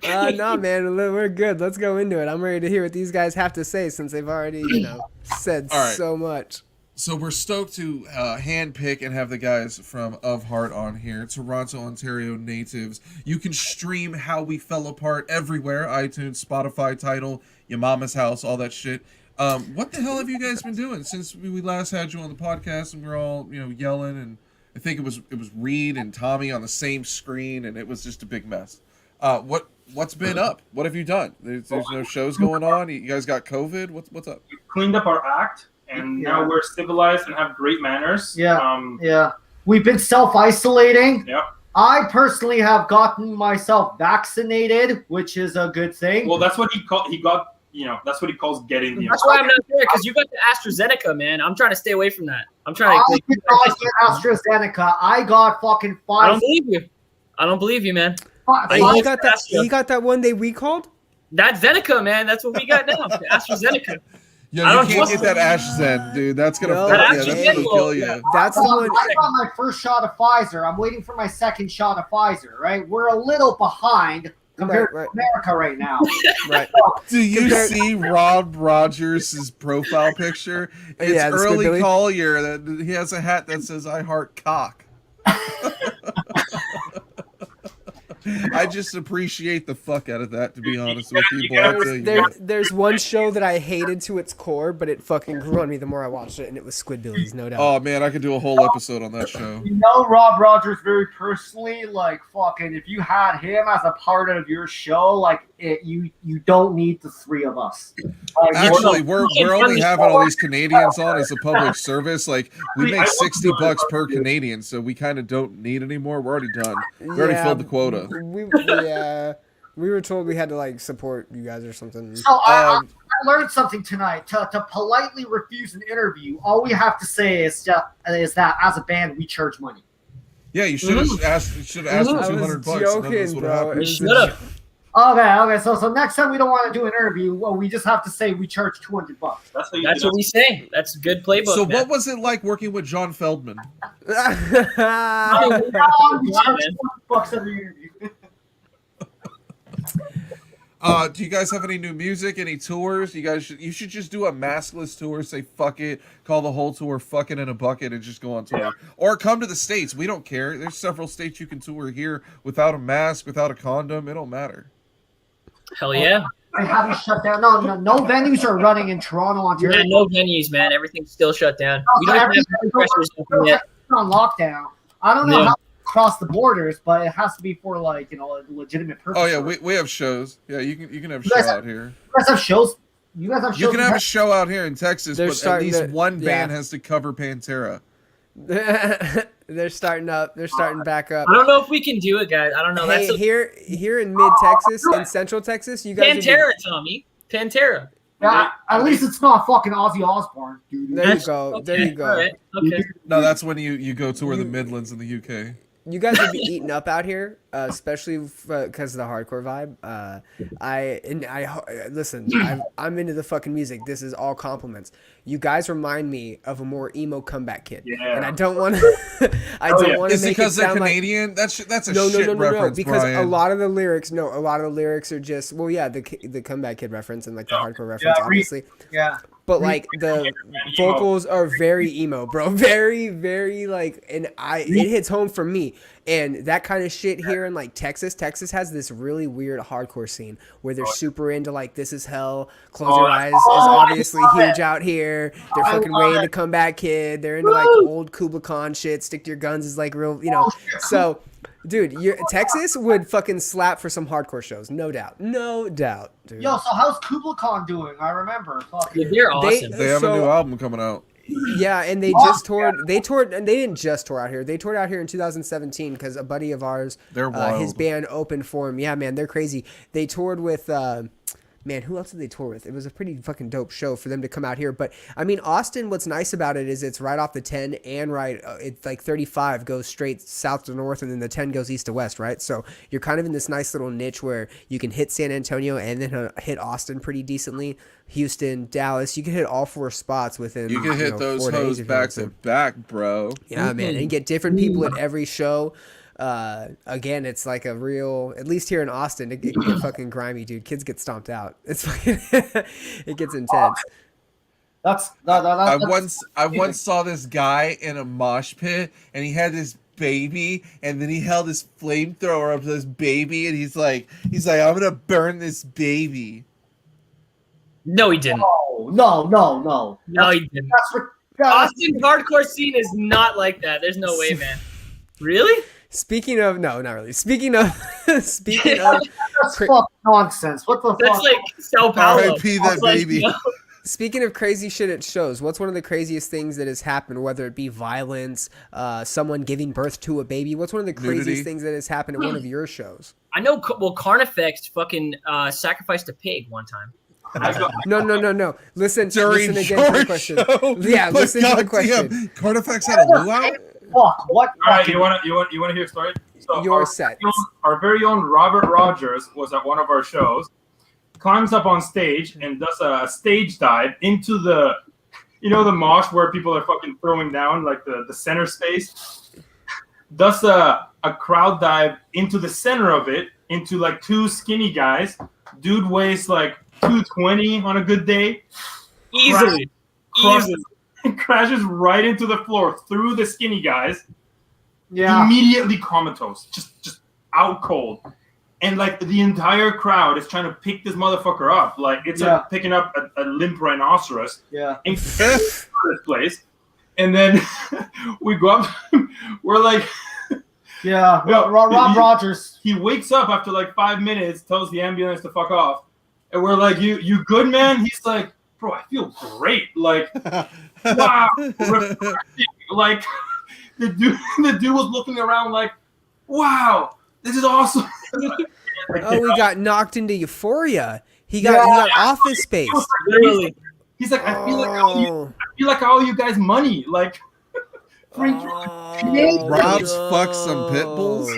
No, man, we're good. Let's go into it. I'm ready to hear what these guys have to say since they've already, said All right. so much. So we're stoked to handpick and have the guys from Of Heart on here, Toronto, Ontario natives. You can stream How We Fell Apart everywhere, iTunes, Spotify, Tidal, Your Mama's House, all that shit. What the hell have you guys been doing since we last had you on the podcast and we were all, yelling, and I think it was Reed and Tommy on the same screen, and it was just a big mess. What's been up? What have you done? There's no shows going on. You guys got COVID? What's up? We cleaned up our act, and now we're civilized and have great manners. Yeah. We've been self-isolating. Yeah. I personally have gotten myself vaccinated, which is a good thing. Well, that's what he called. He got. That's what he calls getting the. That's why I'm not there, because you got the AstraZeneca, man. I'm trying to stay away from that. I'm trying I to. did not get AstraZeneca. I got fucking I don't five. believe you. I don't believe you, man. five- I- He like got that. Astra. He got that one they recalled. That's Zeneca, man. That's what we got now. The AstraZeneca. Yo, I you don't can't trust get that Ash Zen, dude. That's gonna No, fuck that you. Ash That's gonna Zen kill will, you. yeah. That's the one. I got my first shot of Pfizer. I'm waiting for my second shot of Pfizer, right? We're a little behind compared Right. to America right now. Right. Do you Compared- see Rob Rogers' profile picture? It's Yeah, the Early Squidbilly. Collier. That he has a hat that says "I heart cock." I just appreciate the fuck out of that, to be honest with you, boy. I tell you. There's one show that I hated to its core, but it fucking grew on me the more I watched it, and it was Squidbillies, no doubt. Oh man, I could do a whole episode on that show. You know Rob Rogers very personally, like fucking. If you had him as a part of your show, like you don't need the three of us. Like, Actually, we're only having all these Canadians on as a public service. Like we make $60 per Canadian, so we kind of don't need any more. We're already done. We already filled the quota. We were told we had to like support you guys or something. So I learned something tonight. To politely refuse an interview, all we have to say is that as a band we charge money. Yeah, you should have asked. You should have asked for I was $200. joking, and then this would bro. have It happened. was Shut up. Okay. So next time we don't want to do an interview, well, we just have to say we charge $200. That's how you That's do what we say. That's a good playbook. So man. what was it like working with John Feldman? We charge man. $200 every interview. Do you guys have any new music, any tours? You should just do a maskless tour, say fuck it, call the whole tour fucking in a bucket and just go on tour. Yeah. Or come to the States. We don't care. There's several states you can tour here without a mask, without a condom. It don't matter. Hell yeah. They haven't shut down. No venues are running in Toronto, Ontario. Yeah, no venues, man. Everything's still shut down. We don't even have any pressures yet. on lockdown. I don't know Yeah. how to cross the borders, but it has to be for a legitimate purpose. Oh yeah, we have shows. Yeah, you can have a You show guys out here. You guys have shows. You guys have shows. You can have a show out here in Texas, They're but at starting least to- one band yeah. has to cover Pantera. They're starting up. They're starting back up. I don't know if we can do it, guys. I don't know. Hey, That's here in mid Texas, in Central Texas, you guys. are Pantera, Tommy. Pantera. Yeah, at least it's not fucking Ozzy Osbourne, dude. There you go. There you go. All right. Okay. No, that's when you go tour the Midlands in the UK. You guys would be eaten up out here, especially because of the hardcore vibe. Listen. I'm into the fucking music. This is all compliments. You guys remind me of a more emo comeback kid, and I don't want to. I don't want to Is it make it because they're sound like Canadian? That's a no, shit reference, because Brian. a lot of the lyrics are just the comeback kid reference and like the hardcore reference, obviously. Yeah. But like the vocals are very emo, bro. Very, very like, and it hits home for me. And that kind of shit here in like Texas. Texas has this really weird hardcore scene where they're super into like This Is Hell. Close Your Eyes is obviously huge out here. They're fucking way into Comeback Kid. They're into like old Kubla Khan shit. Stick to Your Guns is like real, So, dude, Texas would fucking slap for some hardcore shows, no doubt, dude. Yo, so how's Kubla Khan doing? I remember. Yeah, they're awesome. They have a new album coming out. Yeah, and they just toured. They toured, and they didn't just tour out here. They toured out here in 2017 because a buddy of ours, his band opened for him. Yeah, man, they're crazy. They toured with. Man, who else did they tour with? It was a pretty fucking dope show for them to come out here. But, I mean, Austin, what's nice about it is it's right off the 10 and it's like 35 goes straight south to north, and then the 10 goes east to west, right? So you're kind of in this nice little niche where you can hit San Antonio and then hit Austin pretty decently. Houston, Dallas, you can hit all 4 spots within You can hit those 4 days hoes if you back want to back, bro. Yeah, man, and get different people at every show. Again, it's like a real, at least here in Austin, it can get fucking grimy, dude. Kids get stomped out. It's fucking, it gets intense. I once saw this guy in a mosh pit, and he had this baby, and then he held his flamethrower up to this baby, and he's like, I'm gonna burn this baby. No, he didn't. No, he didn't. Austin hardcore scene is not like that. There's no way, man. Really? Speaking of, no, not really. Speaking of, that's fucking nonsense. What the fuck? That's like Sao Paulo. R.I.P. that baby. Speaking of crazy shit at shows, what's one of the craziest things that has happened, whether it be violence, someone giving birth to a baby? What's one of the craziest things that has happened at one of your shows? I know, well, Carnifex fucking sacrificed a pig one time. No. Listen again to the question. Show? Yeah, listen to the question. Carnifex had a luau? Fuck, what? All right, you want to hear a story? So Your set. Our very own Robert Rogers was at one of our shows, climbs up on stage and does a stage dive into the mosh where people are fucking throwing down, like the center space. Does a crowd dive into the center of it, into like 2 skinny guys. Dude weighs like 220 on a good day. Easily. Crashes right into the floor through the skinny guys. Yeah. Immediately comatose. Just out cold. And like the entire crowd is trying to pick this motherfucker up. Like it's like picking up a limp rhinoceros. Yeah. And this place. And then we go up. We're like, yeah. Rob Rogers. He wakes up after like 5 minutes, tells the ambulance to fuck off. And we're like, you good, man? He's like, bro, I feel great. Like, wow. Like, the dude was looking around like, wow, this is awesome. He got knocked into euphoria. He got Office Space. Literally. He's like, I feel like I owe you guys money. Like, Rob's fucked some pit bulls.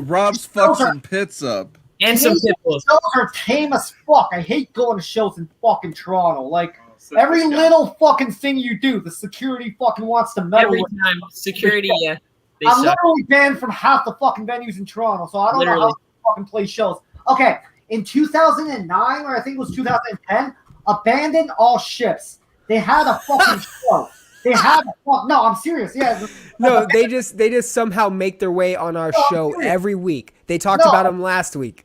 Rob's fucked some pits up. And some pit bulls. Shows are tame as fuck. I hate going to shows in fucking Toronto. Like, every little fucking thing you do, the security fucking wants to meddle every with. Time. Security, yeah. I'm literally banned from half the fucking venues in Toronto, so I don't know how to fucking play shows. Okay, in 2009, or I think it was 2010, abandon all ships. They had a fucking show. No, I'm serious. Yeah. No, they just somehow make their way on our show every week. They talked about them last week.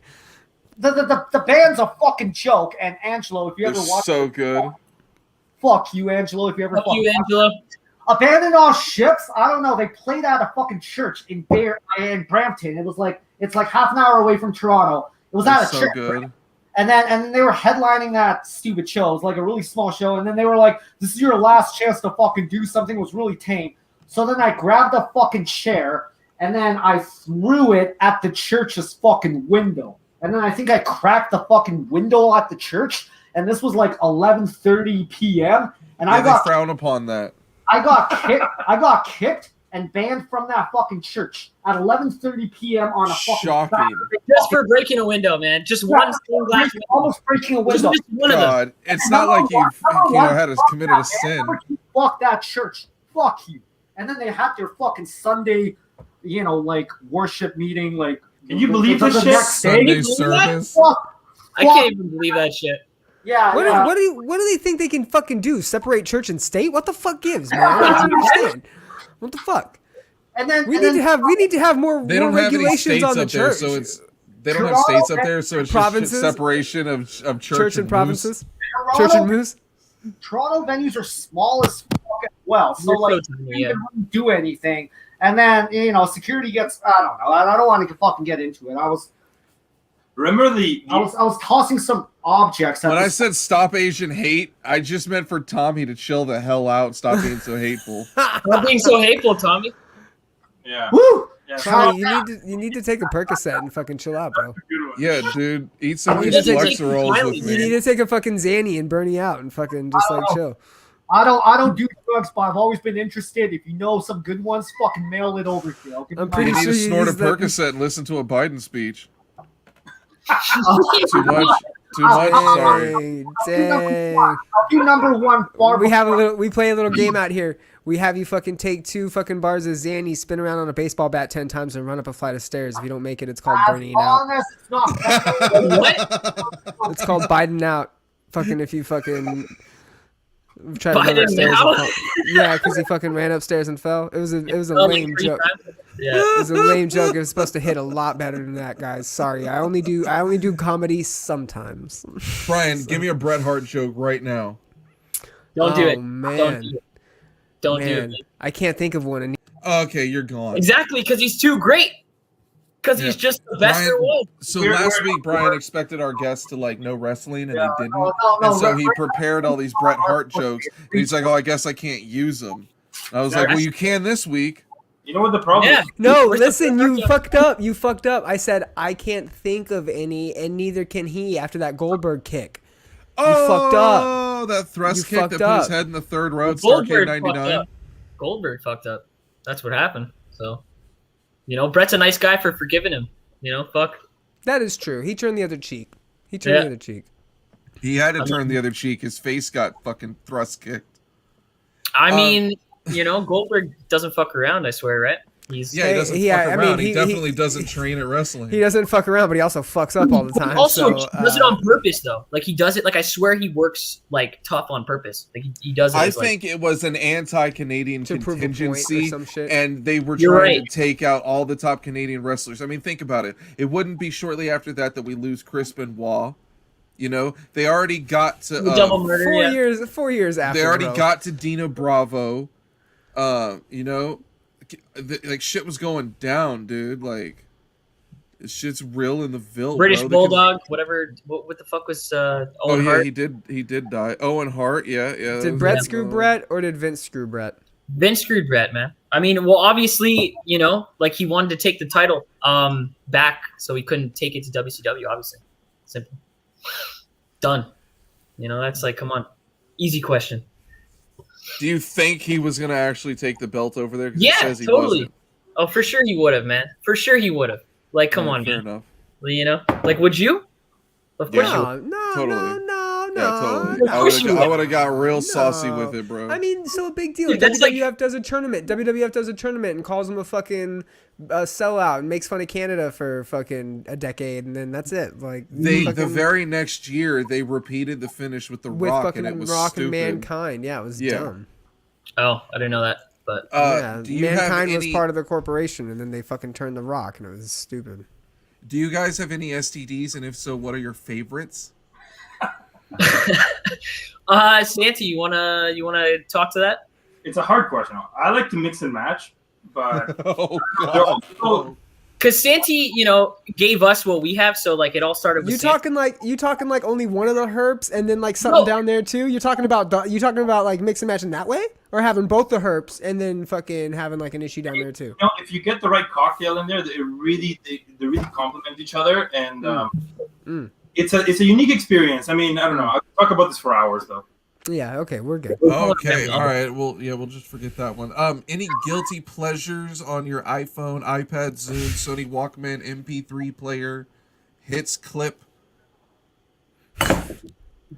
The band's a fucking joke, and Angelo, if you ever watch so good. Fuck you, Angelo, if you ever fuck you, Angelo. Abandon all ships. I don't know. They played at a fucking church in Brampton. It's like half an hour away from Toronto. It was at a church. Good. And then they were headlining that stupid show. It was like a really small show. And then they were like, this is your last chance to fucking do something. It was really tame. So then I grabbed a fucking chair and then I threw it at the church's fucking window. And then I think I cracked the fucking window at the church. And this was like 11:30 p.m. And I got frown upon that. I got kicked and banned from that fucking church at 11:30 p.m. on a fucking Shocking. Saturday. Just for breaking a window, man. Just one stained glass window. Almost breaking a Just window. one of them. God, it's not like you've had to committed a sin. Fuck that church. Fuck you. And then they had their fucking Sunday, like worship meeting. Like, Can you believe this shit? Sunday service. I can't even believe that shit. Yeah. What do they think they can fucking do? Separate church and state? What the fuck gives, man? I don't understand. What the fuck? And then We need to have more They don't have any regulations states on the up there, church. so they don't have states up there, so it's Provinces? just separation of church and moose. provinces. Church and moose. Toronto venues are small as fuck as well, so You're like so tiny, you yeah. can't really do anything. And then security gets I don't know. I don't want to fucking get into it. I was tossing some objects. When I said stop Asian hate, I just meant for Tommy to chill the hell out and stop being so hateful. Not being so hateful, Tommy. Yeah. Woo! Yeah. Tommy, you need to take a Percocet and fucking chill out, bro. Good one. Yeah, dude, eat some of You these need to Flex rolls with You need me. to take a fucking Xanny and burn you out and fucking just like chill. I don't do drugs, but I've always been interested. If you know some good ones, fucking mail it over here. I'll give you I'm my pretty You need sure to you snort a use that- Percocet and listen to a Biden speech. I'll Too much. Sorry. Dang. do number one. Barber. We play a little game out here. We have you fucking take 2 fucking bars of Xanny, spin around on a baseball bat 10 times, and run up a flight of stairs. If you don't make it, it's called burning out. long as it's not What? It's called Biden out. Fucking if you fucking try to run Biden upstairs. out? And fall. Yeah, because he fucking ran upstairs and fell. It was a Oh, like lame 3 joke. times? Yeah. It was a lame joke. It was supposed to hit a lot better than that, guys. Sorry, I only do comedy sometimes. Brian, give me a Bret Hart joke right now. Don't do Oh, it. man. Don't do it. Don't do Man, it. I can't think of one. Okay, you're gone. Exactly, because he's too great. Because he's just the best there was. So last week, Brian expected our guests to know wrestling, and they didn't. No, And so he prepared all these Bret Hart jokes, and he's like, "Oh, I guess I can't use them." And I was like, "Well, you can this week." You know what the problem Yeah. is? No, Where's the listen, Bret you Hart fucked up. You fucked up. I said I can't think of any, and neither can he after that Goldberg kick. fucked up. Oh, that thrust You kick that fucked put his up. head in the third row at Goldberg Starrcade fucked 99. up. Goldberg fucked up. That's what happened. So, Brett's a nice guy for forgiving him. Fuck. That is true. He turned the other cheek. The other cheek. He had to turn the other cheek. His face got fucking thrust kicked. I mean, Goldberg doesn't fuck around, I swear, right? He's Yeah, he doesn't Yeah, fuck I mean, around. He he- definitely doesn't train at wrestling. He doesn't fuck around, but he also fucks up all the time. also so, does it on purpose though. Like he does it. Like I swear he works tough on purpose. Like he does it. I as, think it was an anti-Canadian to prove a point or contingency, some shit. and they were You're trying right. to take out all the top Canadian wrestlers. I mean, think about it. It wouldn't be shortly after that we lose Chris Benoit. They already got to the double murder. 4 Yeah. years. 4 years after. they already bro. got to Dina Bravo. Like shit was going down, dude. Like this shit's real in the Ville. British bro. Bulldog, whatever. What the fuck was Oh Owen yeah, Hart? he did die. Owen Hart, yeah. Did Brett screw Brett or did Vince screw Brett? Vince screwed Brett, man. I mean, well, obviously, like he wanted to take the title back, so he couldn't take it to WCW. Obviously, simple. Done. That's like, come on, easy question. Do you think he was gonna actually take the belt over there? 'Cause Yeah, he says he totally. wasn't. Oh, for sure he would have, man. For sure he would have. Like, come Yeah, on, fair man. enough. Like, would you? Of course you would. No, Totally. no. Yeah, totally. Of course you I would. would have got real No. saucy with it, bro. I mean, so a big deal. Dude, that's WWF does a tournament. WWF does a tournament and calls him a fucking sellout and makes fun of Canada for fucking a decade, and then that's it. Like the fucking- very next year they repeated the finish with the with Rock, fucking and it was Rock stupid. and Mankind. Yeah, it was Yeah. dumb. Oh, I didn't know that. But Yeah, Do you have Mankind was any? part of the corporation, and then they fucking turned the Rock, and it was stupid. Do you guys have any STDs, and if so, what are your favorites? Santi, you wanna talk to that? It's a hard question. I like to mix and match, but Oh they're also, Because Santi, gave us what we have, so like it all started with You Santi. talking like only one of the herps, and then like something No. down there too. You're talking about like mix and matching that way, or having both the herps and then fucking having like an issue down there too. if you get the right cocktail in there, they really complement each other, and Mm. it's a unique experience. I mean, I don't know. I'll talk about this for hours though. Yeah, okay, we're good. Okay, all right. Well, yeah, we'll just forget that one. Any guilty pleasures on your iPhone, iPad, Zune, Sony Walkman, MP3 player, hits clip?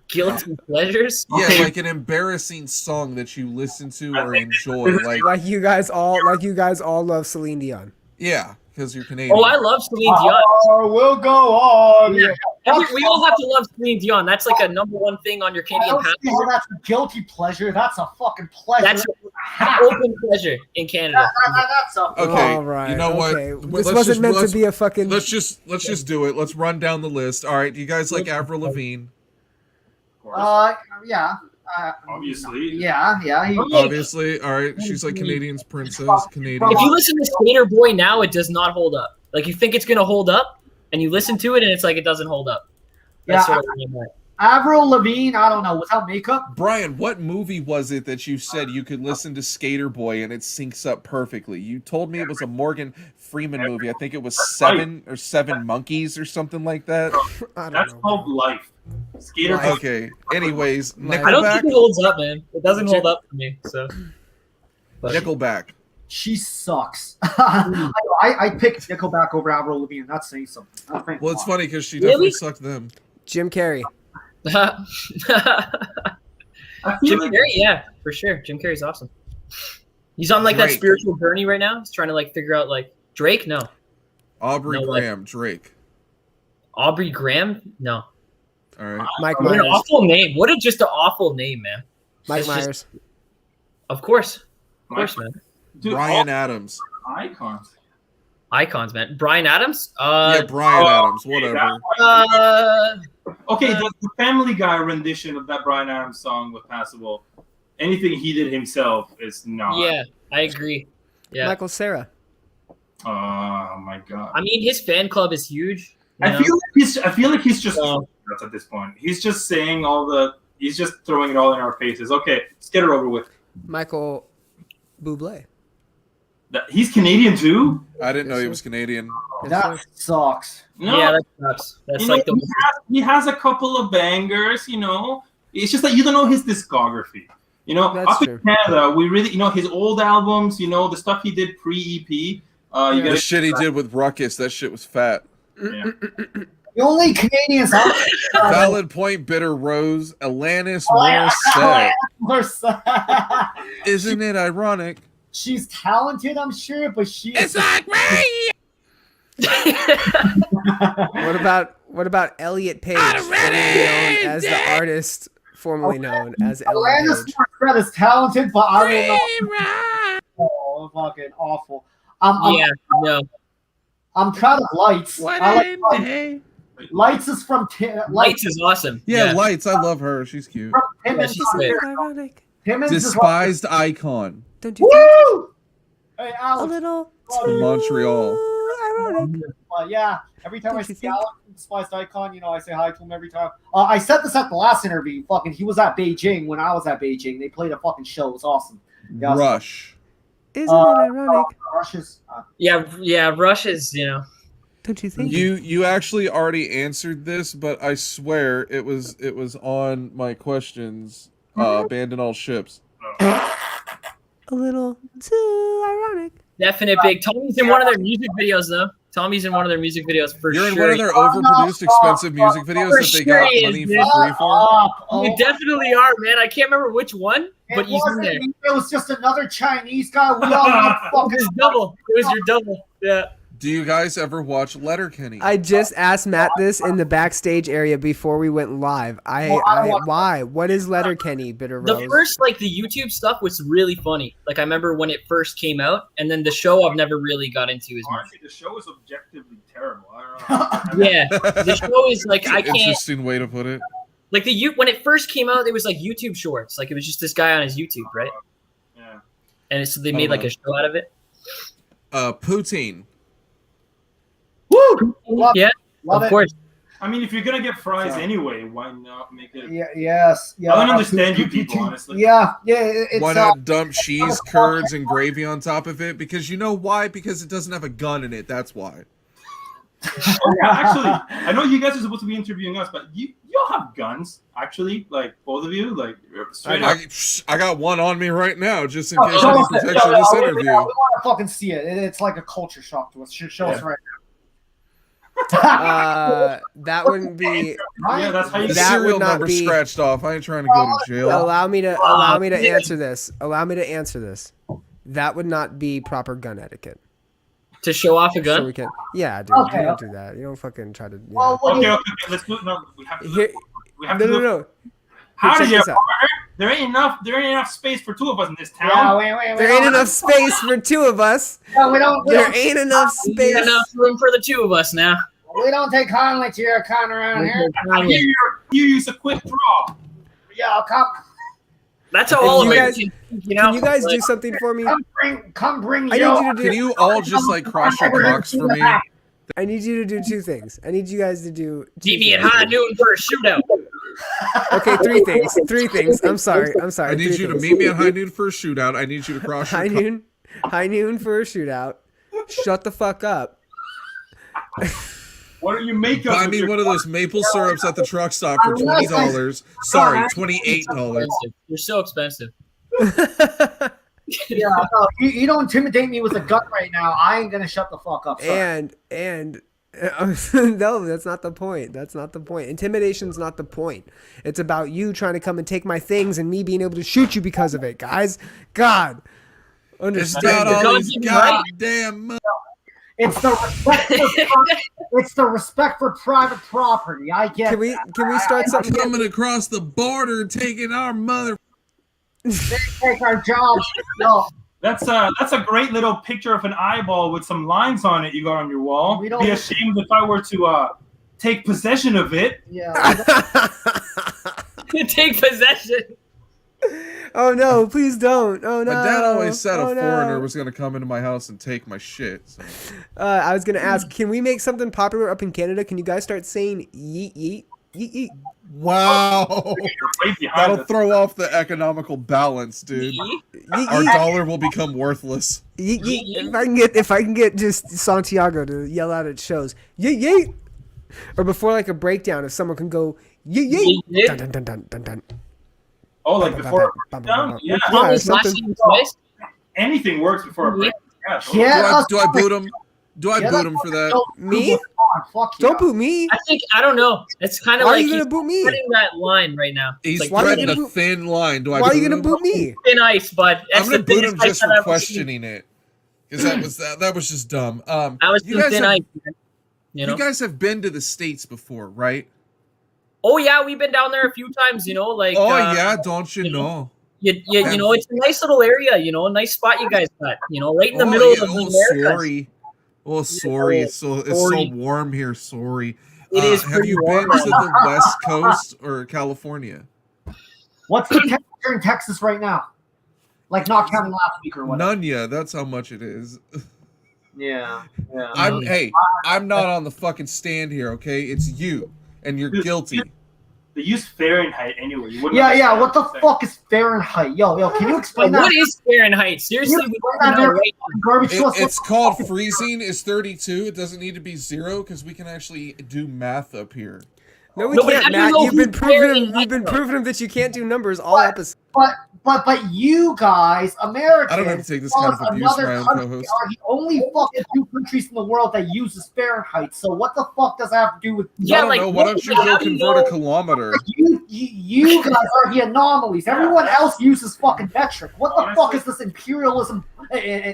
Guilty pleasures? Yeah, like an embarrassing song that you listen to or enjoy. Like you guys all love Celine Dion. Yeah, because you're Canadian. Oh, I love Celine Dion. We'll go on. Yeah. We all have to love Celine Dion. That's like a number one thing on your I Canadian don't see how passport. that's a guilty pleasure. That's a fucking pleasure. That's an open pleasure in Canada. That's a Okay, All right. you know what? Okay. Let's This wasn't just- meant let's- to be a fucking. Let's just do it. Let's run down the list. All right, do you guys like Avril Lavigne? Of course. Yeah. Obviously. Yeah. Obviously. All right, she's like Canadian's princess. Canadian. If you listen to Skater Boy now, it does not hold up. Like you think it's gonna hold up, and you listen to it, and it's like it doesn't hold up. That's Yeah, sort of what I'm like. Avril Lavigne, I don't know, without makeup. Brian, what movie was it that you said you could listen to Skater Boy and it syncs up perfectly? You told me it was a Morgan Freeman movie. I think it was Seven Monkeys or something like that. I don't That's know. called life. Skater. Life. Okay. Anyways, I I don't Nickelback. think it holds up, man. It doesn't hold up for me. So. But- Nickelback. She sucks. I picked Nickelback over Avril Lavigne. That's saying something. Well, it's funny because she Really? definitely sucked them. Jim Carrey. I feel Jim like Carrey, yeah, for sure. Jim Carrey's awesome. He's on like that Drake. spiritual journey right now. He's trying to like figure out like Drake. No, Aubrey No, like- Graham, Drake. Aubrey Graham. No, All right. Mike what an Myers. awful name. What a just an awful name, man. Mike It's just- Myers. Of course, man. dude, Brian Adams. all icons. Icons, man. Brian Adams. Yeah, Brian Adams. Whatever. Okay, the Family Guy rendition of that Brian Adams song was passable. Anything he did himself is not. Yeah, I agree. Yeah, Michael Cera. Oh my god. I mean his fan club is huge. you I know? feel like he's just So- at this point. He's just saying he's just throwing it all in our faces. Okay, let's get it over with. Michael Buble. He's Canadian too? I didn't know he was Canadian. That sucks. No. Yeah, that sucks. That's You like know, he has a couple of bangers, you know. It's just that you don't know his discography. You know, That's up true. in Canada, we really, his old albums, the stuff he did pre-EP. You Yeah. The gotta, shit he did with Ruckus, that shit was fat. yeah. The only Canadians out Valid point, Bitter Rose, Alanis Morissette. there. Isn't it ironic? She's talented, I'm sure, but she's like me. What about Elliot Page, formerly known as the artist formerly known as Elliot Alanis Page? Morissette is talented, but I don't know. Oh, fucking awful. yeah, no. I'm proud of Lights. I like Lights. Lights is from Lights is awesome. Yeah, Lights. I love her. She's cute. From Yeah, Timmons. she's great. Ironic. Timmons is Despised icon. Don't you think? Woo! Hey, A Alex. little From Montreal. ironic. Yeah, every time I Don't you see think? Alex from Despised Icon, I say hi to him every time. I said this at the last interview. Fucking, he was at Beijing when I was at Beijing. They played a fucking show. It was awesome. Yeah, Rush. Isn't it ironic? Russia's. Yeah, Rush is, Don't you think? You actually already answered this, but I swear it was on my questions. Abandon all ships. A little too ironic. definite big. Tommy's in one of their music videos, though. Tommy's in one of their music videos for You're sure. in one of their overproduced, expensive music videos For that they sure got he is, money dude. for free for. You definitely are, man. I can't remember which one, but It he's in wasn't there. me, it was just another Chinese guy. We all know It fucking was double. It was your double. Yeah. Do you guys ever watch Letterkenny? I just asked Matt this in the backstage area before we went live. Why? What is Letterkenny, Bitter The Rose? first, the YouTube stuff was really funny. Like, I remember when it first came out, and then the show I've never really got into as much. Honestly, the show is objectively terrible. I don't know. Yeah, the show is like, I can't, Interesting way to put it. like, when it first came out, it was like YouTube shorts. Like, it was just this guy on his YouTube, right? Yeah. And so they made like a show out of it. Poutine. Woo! Love, Yeah, love of it. course. I mean, if you're gonna get fries So- anyway, why not make it? Yeah, yes. Yeah, I don't understand you people, honestly. Yeah, it's Why not dump cheese curds and gravy on top of it? Because you know why? Because it doesn't have a gun in it. That's why. Oh, yeah, actually, I know you guys are supposed to be interviewing us, but you all have guns, actually, like both of you. Like, Straight up. I got one on me right now, just in Oh, case show I need us it. protection Yo, this we interview. want to fucking see it. It's like a culture shock to us. Show us right That wouldn't be. now. Yeah, that's how you The That serial would not number be- scratched off. I ain't trying to go to jail. Allow me to yeah. answer this. Allow me to answer this. That would not be proper gun etiquette. To show off a gun. So we can. Yeah, dude. Okay, You don't okay. do that. You don't fucking try to. Yeah. Well, what do Okay, you- okay, let's do it. No, we have to. Here, We have no, to. no, do it. no. How Check do you? this out. There ain't enough space for two of us in this town. Yeah, wait. There ain't enough space for two of us. No, we don't. There ain't enough space. Enough room for the two of us now. We don't take Conley to your con around here. I hear you use a quick draw. Yeah, I'll come. That's how Can all you of guys- it. You know, Can you guys do something for me? Come bring I need yo. you to Can do. you all just like cross your cocks for me? I need you to do two things. I need you guys to do. meet me at high noon for a shootout. Okay, three things. Three things. I'm sorry. I need three you to things. meet me at high noon for a shootout. I need you to cross High your cocks. noon. High noon for a shootout. Shut the fuck up. What do you make of Buy it? me one of those maple syrups at the truck stop for $20. Sorry, $28. You're so expensive. Yeah, no, you don't intimidate me with a gun right now. I ain't gonna shut the fuck up. Sorry. and no, that's not the point. That's not the point. Intimidation's not the point. It's about you trying to come and take my things and me being able to shoot you because of it, guys. God, It's understand not it. all these goddamn money. It's the respect for it's the respect for private property. I get. Can we start something? Coming across the border, taking our mother. take our jobs? No, That's a great little picture of an eyeball with some lines on it you got on your wall. We don't- Be ashamed if I were to take possession of it. yeah. Take possession. Oh no! Please don't! Oh no! My dad always said Oh, a no. foreigner was gonna come into my house and take my shit. So. I was gonna ask, can we make something popular up in Canada? Can you guys start saying yeet yeet yeet yeet? Wow, Right behind that'll us. throw off the economical balance, dude. Yeet Our yeet dollar will become worthless. yeet yeet. If I can get just Santiago to yell out at shows, yeet yeet, or before like a breakdown, if someone can go yeet yeet, Yeet, yeet. dun dun dun dun dun dun. Oh, like before a breakdown? Yeah. Yeah, Slash something. him twice. Anything works before a breakdown. Yeah. totally. Yeah. Do I boot him? Do I Yeah, boot him for that? Me? Fuck yeah. Don't boot me. I don't know. It's kind of Why are like you gonna he's boot me? cutting that line right now. He's It's why are you threading gonna a boot- thin line. Do I? Why are you boot gonna him? boot me? thin ice, but I'm that's gonna the boot thinnest him ice just for I've ever seen. questioning it, because that was just dumb. I was you guys thin have, ice. Man. You know. you guys have been to the States before, right? Oh yeah, we've been down there a few times. You know, like. Oh yeah, don't you you know, know? You know, it's a nice little area. You know, a nice spot you guys got. You know, right in the Oh, middle yeah, of oh, the Americas. sorry. Oh, sorry. It's so sorry. warm here. Sorry. It is Have pretty you warm been right to now. the West Coast or California? What's the temperature in Texas right now? Like not counting last week or whatever. None ya. That's how much it is. Yeah. I'm not on the fucking stand here. Okay, it's you, and you're guilty. They use Fahrenheit anyway. You wouldn't Yeah. understand What the what I'm fuck is Fahrenheit? Yo, can you explain that? What is Fahrenheit? Seriously, we don't know right now. Garbage to us. It's called freezing. Is 32. It doesn't need to be 0 because we can actually do math up here. No, we No, but can't, how do you Matt. know You've been who's proving Fahrenheit, you've been though? proving that you can't do numbers all What? episodes. But you guys, Americans, I don't have to take this plus kind of abuse from another my own country co-host. are the only fucking two countries in the world that uses Fahrenheit. So what the fuck does that have to do with? Yeah, I don't like, know. Why don't you how go do you convert a know- kilometer? You guys are the anomalies. Everyone else uses fucking metric. What the fuck is this imperialism?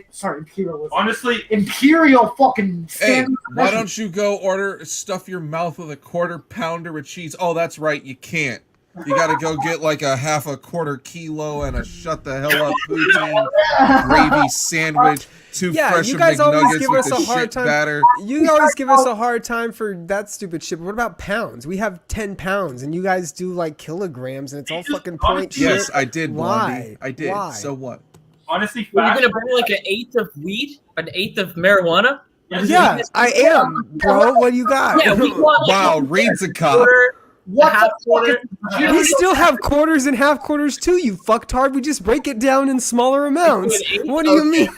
Sorry, imperialism. Honestly, Imperial fucking Hey, standard. why don't you go stuff your mouth with a quarter pounder of cheese? Oh, that's right, you can't. You gotta go get like a half a quarter kilo and a shut the hell up poutine gravy sandwich, two Yeah, fresh you guys always McNuggets give with us the a hard shit time. batter. You always give us a hard time for that stupid shit. But what about pounds? We have 10 pounds, and you guys do like kilograms, and it's all fucking point shit. Yes, I did, Blondie. Why? I did. Why? So what? honestly, Are you fact, gonna bring like an eighth of weed, an eighth of marijuana? Yeah, I am, bro. What do you got? Yeah, we want like Wow, a reads a cop. quarter, What a half the fuck quarter. is? We still have quarters and half quarters too, you fucktard. We just break it down in smaller amounts. What do you mean?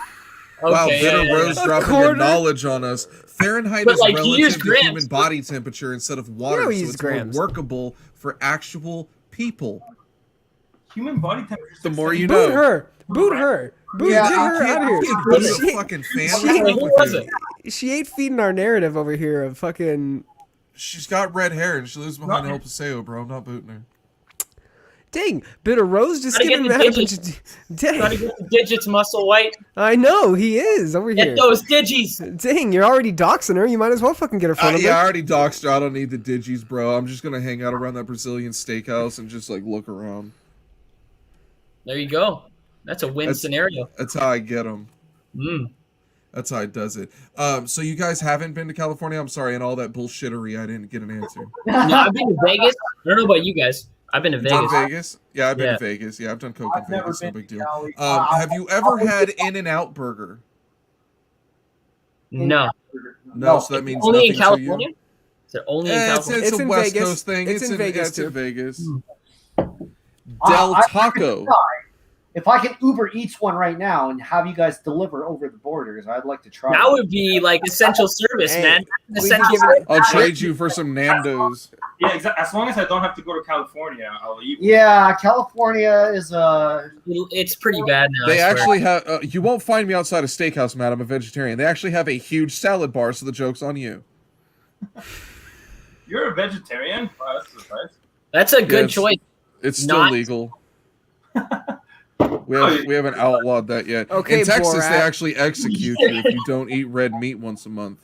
Wow, Okay, Bitter yeah. Rose A dropping quarter? your knowledge on us. Fahrenheit But, is like, you use relative to grams. human body temperature instead of water, Yeah, we so use it's grams. more workable for actual people. human body temperature. The more you Boot know. her. Boot her. Boot Yeah, get her out of Dude, here. what is She- a fucking fan? she- What's wrong Who with was you? it? She ain't feeding our narrative over here of fucking. She's got red hair and she lives behind El Paseo, bro. I'm not booting her. Dang, Bitter Rose just Gotta giving get Matt the a bunch of. Gotta Dang, get the digits, Musselwhite. I know he is over Get here. those digis. Dang, you're already doxing her. You might as well fucking get her phone number. Yeah, I already doxed her. I don't need the digis, bro. I'm just gonna hang out around that Brazilian steakhouse and just like look around. There you go. That's a win scenario. That's how I get them. Mm. That's how it does it. So you guys haven't been to California? I'm sorry, and all that bullshittery, I didn't get an answer. No, I've been to Vegas. I don't know about you guys. I've been to Done Vegas. Vegas? Yeah, I've been Yeah. to Vegas. Yeah, I've done coke I've in never Vegas. No been big to deal. Cali. Have you ever had In-N-Out Burger? No. No, so that means Only in nothing California? to you. Is it only in It's California? It's a in West Vegas. Coast thing. It's in Vegas, It's in too. Vegas. I- Del I- Taco. If I can Uber Eats one right now and have you guys deliver over the borders, I'd like to try. That would be like essential service, Hey, man. we can Essential give service. it- I'll trade you for some Nando's. Yeah, exactly. As long as I don't have to go to California, I'll eat. Yeah, California is It's pretty bad now. They I swear. actually have. You won't find me outside a steakhouse, Matt. I'm a vegetarian. They actually have a huge salad bar, so the joke's on you. You're a vegetarian? Wow, that's a surprise. That's a good Yes. choice. It's still Not- legal. We haven't outlawed that yet. Okay, in Texas, Borat. they actually execute you if you don't eat red meat once a month.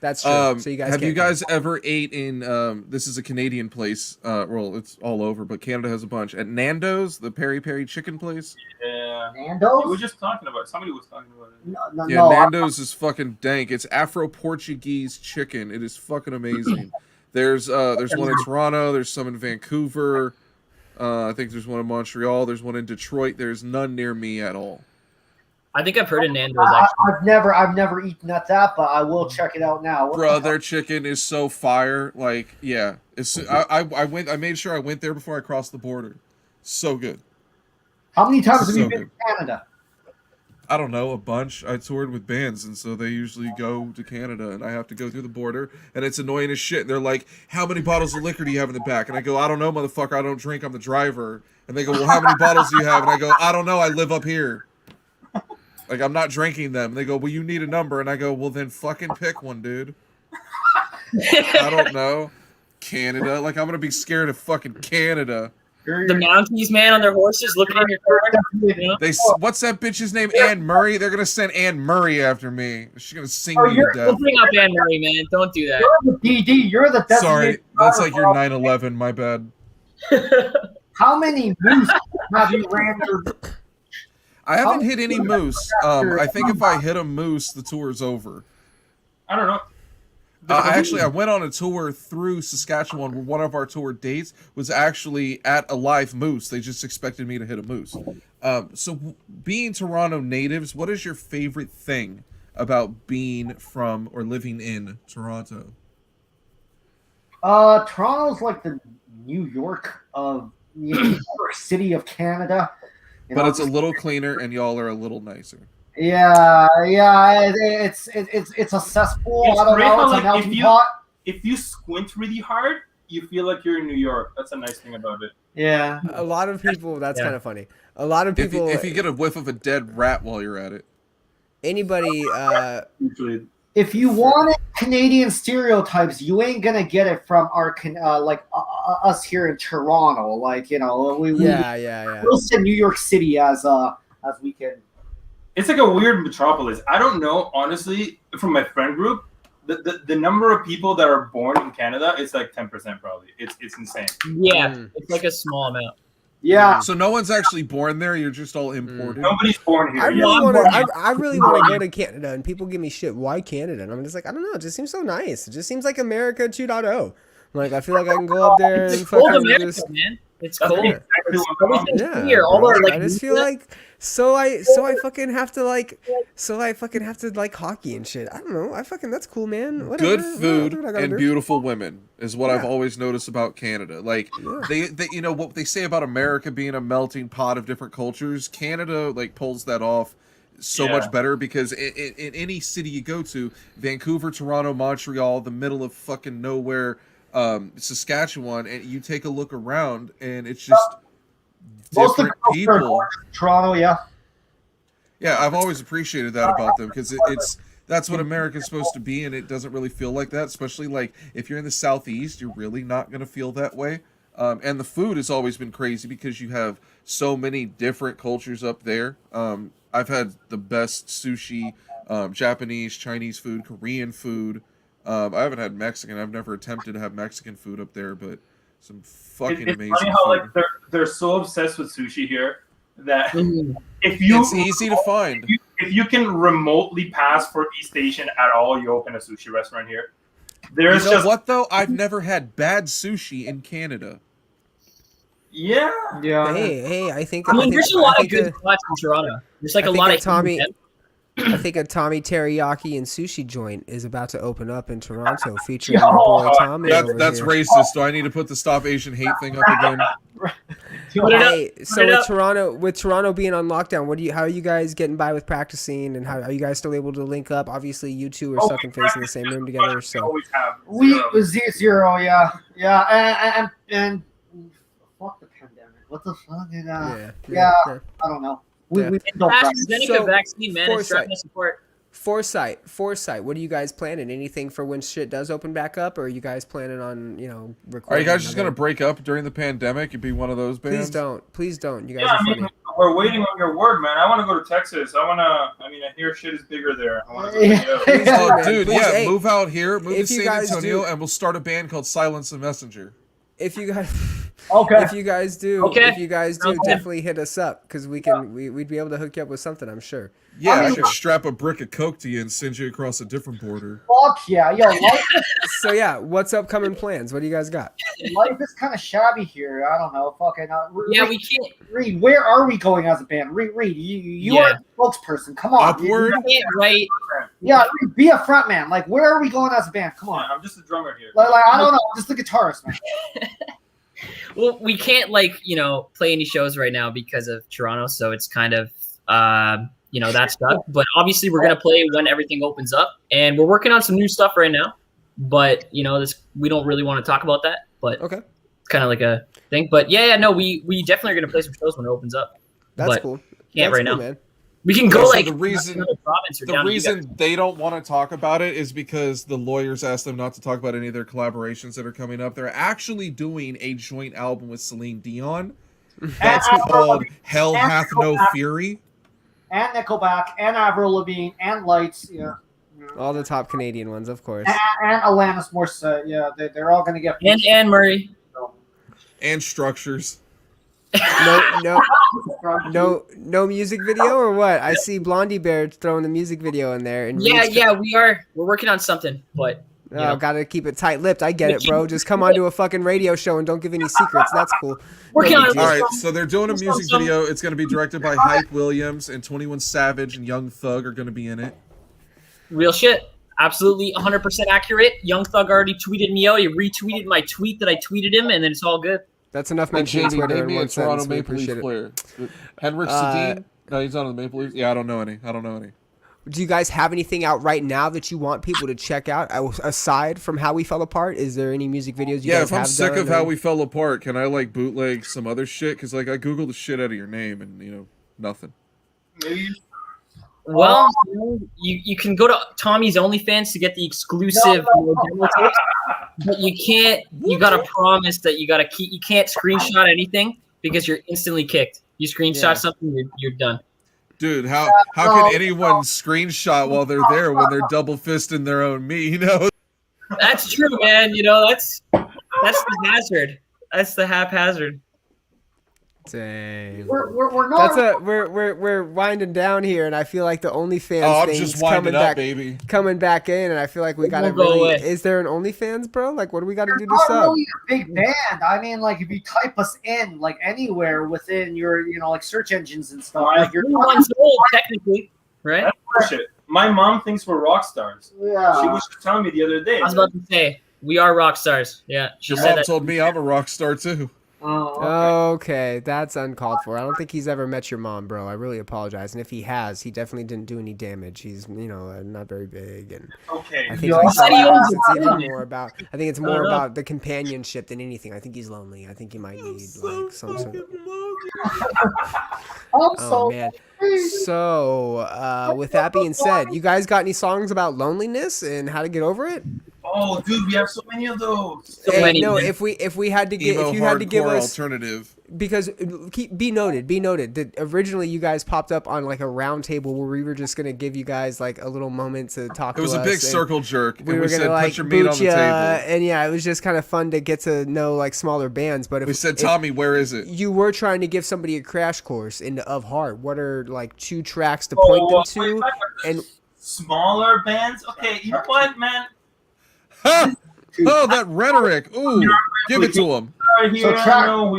That's true. So you guys have you can't guys ever ate in? This is a Canadian place. Well, it's all over, but Canada has a bunch. At Nando's, the peri peri chicken place. Yeah. We were Nando's? just talking about it. Somebody was talking about it. No, Yeah, no, Nando's is fucking dank. It's Afro-Portuguese chicken. It is fucking amazing. There's one in Toronto. There's some in Vancouver. I think there's one in Montreal. There's one in Detroit. There's none near me at all. I think I've heard of Nando's actually. I've never eaten at that, but I will check it out now. What Bro, the their chicken is so fire. Like, yeah, I made sure I went there before I crossed the border. So good. How many times have So you been good. to Canada? I don't know, a bunch. I toured with bands, and so they usually go to Canada, and I have to go through the border, and it's annoying as shit. And they're like, "How many bottles of liquor do you have in the back?" And I go, "I don't know, motherfucker. I don't drink. I'm the driver." And they go, "Well, how many bottles do you have?" And I go, "I don't know. I live up here. Like, I'm not drinking them." And they go, "Well, you need a number." And I go, "Well, then fucking pick one, dude." I don't know. Canada. Like, I'm gonna be scared of fucking Canada. The Mounties, man, on their horses looking in your car. You know? What's that bitch's name? Anne Murray. They're gonna send Anne Murray after me. She's gonna sing me to Don't death. bring up Anne Murray, man. Don't do that. You're the DD. You're the designated Sorry, that's driver like your for- 9/11. My bad. How many moose have you ran your? I haven't hit any moose. I think if I hit a moose, the tour's over. I don't know. I went on a tour through Saskatchewan where one of our tour dates was actually at a live moose. They just expected me to hit a moose. So being Toronto natives, what is your favorite thing about being from or living in Toronto? Toronto's like the New York of New York City of Canada. You But know, it's a little cleaner and y'all are a little nicer. yeah. It's a cesspool. It's I don't great know. how, It's a like, melting if you- pot. If you squint really hard, you feel like you're in New York. That's a nice thing about it. Yeah. A lot of people. That's Yeah. kind of funny. A lot of people. If you get a whiff of a dead rat while you're at it. Anybody. Usually, If you wanted Canadian stereotypes, you ain't gonna get it from our us here in Toronto. Like, you know, we Yeah. we'll say New York City as we can. it's like a weird metropolis. I don't know, honestly, from my friend group, the number of people that are born in Canada is like 10% probably. It's insane. Yeah, Mm. it's like a small amount. Yeah. So no one's actually born there. You're just all imported. Nobody's born here. I Yeah. really want to. I really want to go to Canada, and people give me shit. Why Canada? And I'm just like, I don't know. It just seems so nice. It just seems like America 2.0. Like, I feel like I can go up there It's and cold fucking America, just. man. It's That's cold. exactly It's what I'm always been Yeah, here. All bro. our like. I just feel like I fucking have to like hockey and shit. I don't know. That's cool, man. Whatever. Good food I'll do what I gotta and do. beautiful women is what I've Yeah. always noticed about Canada. Like they you know what they say about America being a melting pot of different cultures. Canada like pulls that off so Yeah. much better because in any city you go to, Vancouver, Toronto, Montreal, the middle of fucking nowhere, Saskatchewan, and you take a look around, and it's just Most of different the girls are people. going to Toronto, yeah. Yeah, I've always appreciated that about them because that's what America's supposed to be, and it doesn't really feel like that. Especially like if you're in the Southeast, you're really not gonna feel that way. And the food has always been crazy because you have so many different cultures up there. I've had the best sushi, Japanese, Chinese food, Korean food. I haven't had Mexican. I've never attempted to have Mexican food up there, but some fucking It's amazing funny how food. like they're so obsessed with sushi here that Mhm. It's easy to find. if you can remotely pass for East Asian at all, you open a sushi restaurant here. There's You know just what though? I've never had bad sushi in Canada. yeah. Yeah. Hey, I think I mean, there's a lot I of think good spots in Toronto. There's like I a think lot a of Tommy. I think a Tommy Teriyaki and Sushi joint is about to open up in Toronto, featuring our boy Tommy over That's here. racist. Do I need to put the Stop Asian Hate thing up again? Put it up. Hey, so with Toronto being on lockdown, how are you guys getting by with practicing, and how are you guys still able to link up? Obviously, you two are stuck and facing the same room together, We so always have We zero. zero, yeah, and fuck the pandemic. What the fuck? Yeah, I don't know. We don't practice. AstraZeneca So, vaccine, man, it's foresight. driving us support. Foresight. What are you guys planning? Anything for when shit does open back up, or are you guys planning on Are recording? you guys just gonna break up during the pandemic and be one of those bands? Please don't. You guys Yeah, are I funny. mean, we're waiting on your word, man. I want to go to Texas. I mean, I hear shit is bigger there. I want to go check it out. Please do, Oh, man. dude, Please, yeah, hey, move out here, move to if you San guys Antonio, do- and we'll start a band called Silence the Messenger. If you guys, Okay. if you guys do, Okay. Sounds good. definitely hit us up because we'd be able to hook you up with something. I'm sure. Yeah, I mean, could strap a brick of coke to you and send you across a different border. Fuck yeah, yo, So yeah, what's upcoming plans? What do you guys got? life is kind of shabby here. I don't know. Fucking. Yeah, we can't. Reed, where are we going as a band? Reed, you Yeah. are a spokesperson. Come on. Upward? We can't write. Yeah, Reed, be a front man. Like, where are we going as a band? Come on. I'm just a drummer here. Like I don't know. I'm just the guitarist, man. Well, we can't play any shows right now because of Toronto, so it's kind of that's stuck. But obviously, we're gonna play when everything opens up, and we're working on some new stuff right now. But we don't really want to talk about that. But Okay, it's kind of like a thing. But no, we definitely are gonna play some shows when it opens up. that's But cool. Can't That's right cool, now. man. We can go So like the reason- another province or The down to you reason they don't want to talk about it is because the lawyers asked them not to talk about any of their collaborations that are coming up. They're actually doing a joint album with Celine Dion. That's called Hell Hath No Fury. And Nickelback, and Avril Lavigne, and Lights, yeah. All the top Canadian ones, of course. And Alanis Morissette, yeah. They're all gonna get. And Anne Murray. And Structures. No music video or what? I see Blondie Bear throwing the music video in there. And Yeah, we're working on something, but gotta keep it tight-lipped. I get it, bro. Just come onto a fucking radio show and don't give any secrets. That's cool. working on it. All right, so they're doing a music video. It's going to be directed by Hype Williams, and 21 Savage and Young Thug are going to be in it. Real shit. Absolutely 100% accurate. Young Thug already tweeted me out. He retweeted my tweet that I tweeted him, and then it's all good. That's enough And mentioning Jamie Twitter made in me a one Toronto sentence. We Maple Leaf appreciate it. player. Henrik Sedin? No, he's not on the Maple Leafs. Yeah, I don't know any. Do you guys have anything out right now that you want people to check out aside from How We Fell Apart? Is there any music videos you Yeah, guys if I'm have sick done? of How We Fell Apart, can I bootleg some other shit? Because I googled the shit out of your name and nothing. Maybe Well, you can go to Tommy's OnlyFans to get the exclusive demo tapes, but you can't. You gotta promise that you can't screenshot anything because you're instantly kicked. You screenshot something, you're done. Dude, how can anyone screenshot while they're there when they're double fisting their own meat? That's true, man. That's the hazard. That's the haphazard. Dang. We're not. We're winding down here, and I feel like the OnlyFans Oh, I'm thing's just winding up, back, baby. coming back in, and I feel like we gotta won't go really. away. Is there an OnlyFans, bro? Like, what do we gotta do to not sub? really a big band. I mean, like if you type us in like anywhere within your, like search engines and stuff, like you're One's old, technically, right? that's bullshit. My mom thinks we're rock stars. She yeah. was just telling me the other day. I was about to say we are rock stars. Yeah, she Your said mom that. told me I'm a rock star too. Oh, Okay, that's uncalled for. I don't think he's ever met your mom, bro. I really apologize. And if he has, he definitely didn't do any damage. He's, not very big, and Okay. I think Yeah. sometimes it's even more about. I think it's more know. about the companionship than anything. I think he's lonely. I think he might need like some sort of. I'm Oh so man. So, with that being said, you guys got any songs about loneliness and how to get over it? Oh, dude, we have so many of those. So Hey, many, no, man. if we had to get, Emo if you had to give hardcore us, alternative. because be noted that originally you guys popped up on like a round table where we were just gonna give you guys like a little moment to talk. It was to a big us, and circle jerk, We and were we gonna said, like "Put your meat on boot the ya, table." and yeah, it was just kind of fun to get to know like smaller bands. But if We said, if "Tommy, where is it?" you were trying to give somebody a crash course into Of Heart, what are like 2 tracks to point them to? And Smaller bands. Okay, you know what, man? Ha! Oh, that rhetoric! Ooh, give it to him. Right here, So I know who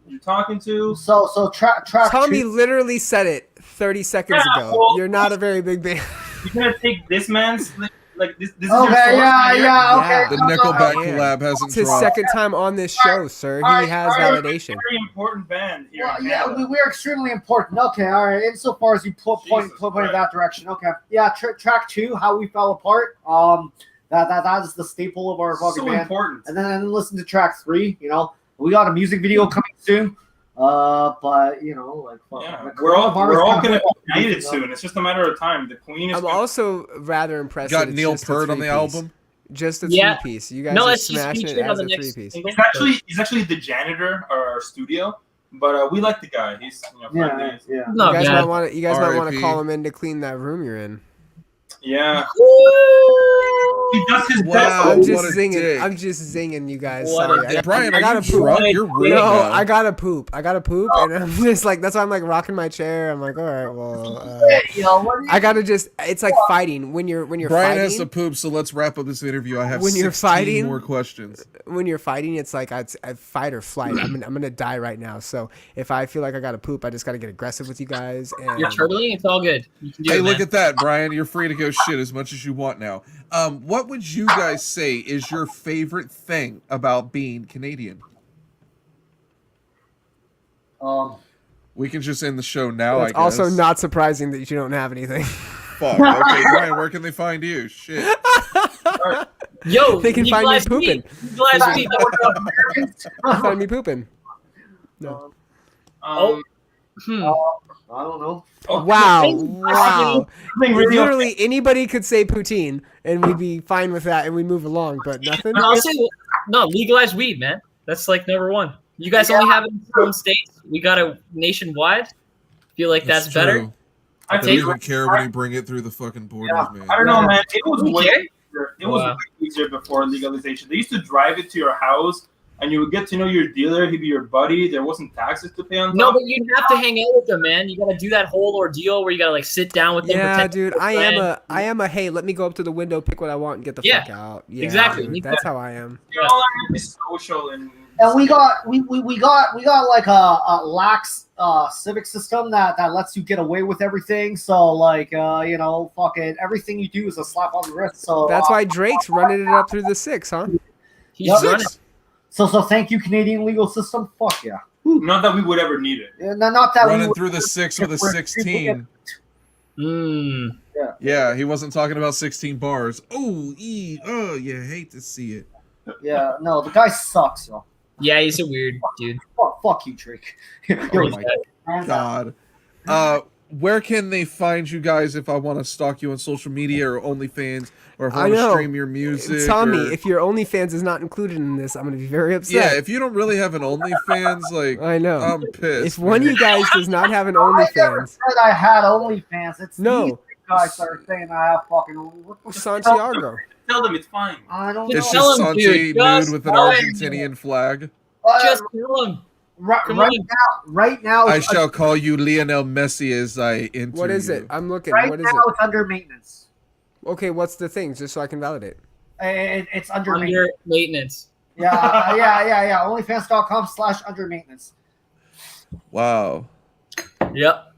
you're talking to. So track Tommy two. literally said it 30 seconds Yeah, ago. well- You're not a very big band. You're gonna take this man's like this. This is Okay, your source yeah, right here? yeah, Yeah. okay. The Nickelback man. collab hasn't It's his dropped. second time on this show, sir. He has validation. Very important band here. Well, in yeah, Canada. we're extremely important. Okay, all right. Insofar as you point Jesus in Christ. that direction, okay. Yeah, track 2, How We Fell Apart. That is the staple of our fucking So band. important. And then listen to track 3. We got a music video coming soon. But like, Yeah, the we're all coronavirus gonna kinda- be united soon. It's just a matter of time. The Queen is. I'm also rather impressed. Got that it's Neil just a Peart on the 3-piece. album. Just a Yeah. 3-piece. You guys No, are it's he's smashing it featured on as the a next 3-piece. single. He's actually the janitor of our studio, but we like the guy. He's friendly. Yeah. No, You guys man. might want to. You guys might want to RIP. call him in to clean that room you're in. Yeah. He does his Wow. best. I'm what just a zinging. dick. I'm just zinging, you guys. What Sorry. a I dick. got, Brian, I are gotta you poop. drunk? You're rude No, now. I gotta poop, and I'm just like that's why I'm like rocking my chair. I'm like, all right, well, I gotta just. It's like fighting when you're Brian fighting. has to poop, so let's wrap up this interview. I have When you're 16 fighting- more questions. When you're fighting, it's like I fight or flight. I'm gonna die right now. So if I feel like I gotta poop, I just gotta get aggressive with you guys. And You're turtling. It's all good. You can do Hey, it, look man. at that, Brian. You're free to go shit as much as you want now. What would you guys say is your favorite thing about being Canadian? We can just end the show now, I it's guess. also not surprising that you don't have anything. Fuck. Okay, Brian, where can they find you? Shit. Yo, They can find me legalized pooping. weed. Legalized weed. Find me pooping. No. Oh. I don't know. Wow! Things- Wow! Something really Literally anybody could say poutine, and we'd be fine with that, and we'd move along. But nothing. No, I'll say no. Legalized weed, man. That's like number one. You guys only have it in your own states. We got it nationwide. Feel like that's better. true. I I don't take even care when you bring it through the fucking borders, man. I don't know, man. It was You way care? easier. It was Wow. way easier before legalization. They used to drive it to your house, and you would get to know your dealer. He'd be your buddy. There wasn't taxes to pay on No, top. but you have to hang out with them, man. You got to do that whole ordeal where you got to like sit down with them. Yeah, pretend dude. to be I friends. am a. Hey, let me go up to the window, pick what I want, and get the Yeah, fuck out. Yeah, exactly. dude, that's how I am. You all are really social and. And we got like a lax civic system that lets you get away with everything. So like fucking everything you do is a slap on the wrist. So That's why Drake's running it up through the 6, huh? He's Yep. running. So thank you, Canadian legal system. Fuck yeah. Not that we would ever need it. Not that we Running would- through the 6 with a 16. Mm. Yeah, he wasn't talking about 16 bars. Oh, you hate to see it. Yeah, no, the guy sucks, yo. Yeah, he's a weird dude. Fuck you, Drake. Oh You're my right. God. Where can they find you guys if I want to stalk you on social media or OnlyFans, or if I I want to know. stream your music? Tommy, or- if your OnlyFans is not included in this, I'm gonna be very upset. yeah, if you don't really have an OnlyFans, like, I know. I'm pissed. If one of man. you guys does not have an I never OnlyFans, said I had OnlyFans. It's No. these guys that are saying I have fucking OnlyFans. Santiago. Tell them it's fine. I don't It's know. Tell just him, Sanchi dude, nude just with an tell him. Argentinian flag. Just kill him. Come on. Right now, I it's shall call you Lionel Messi as I enter What is you. it? I'm looking. right What is now it? it's under maintenance. Okay, what's the thing? Just so I can validate. It's under maintenance. Under maintenance. Yeah. OnlyFans.com/under maintenance. Wow. Yep.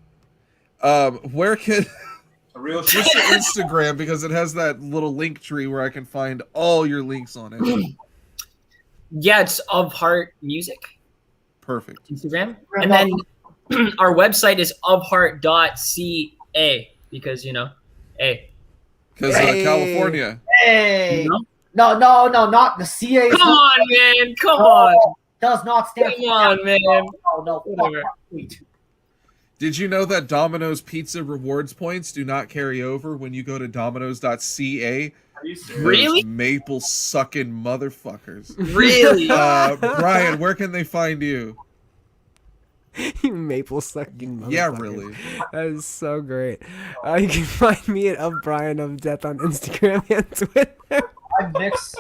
Where can... A real What's shit. your Instagram? Because it has that little link tree where I can find all your links on it. Yeah, it's of heart music. Perfect. Instagram. And then our website is ofheart.ca because, hey. Because California. Hey. You know? No, not the CA. Come on, man. Come on. Does not stand. Come on, man. No. Whatever. Wait. Did you know that Domino's Pizza rewards points do not carry over when you go to domino's.ca? Are you serious? Really? Those maple sucking motherfuckers. Really? Brian, where can they find you? You maple sucking motherfucker. Yeah, really. That is so great. You can find me at @BrianOfDeath on Instagram and Twitter. I'm Nick's.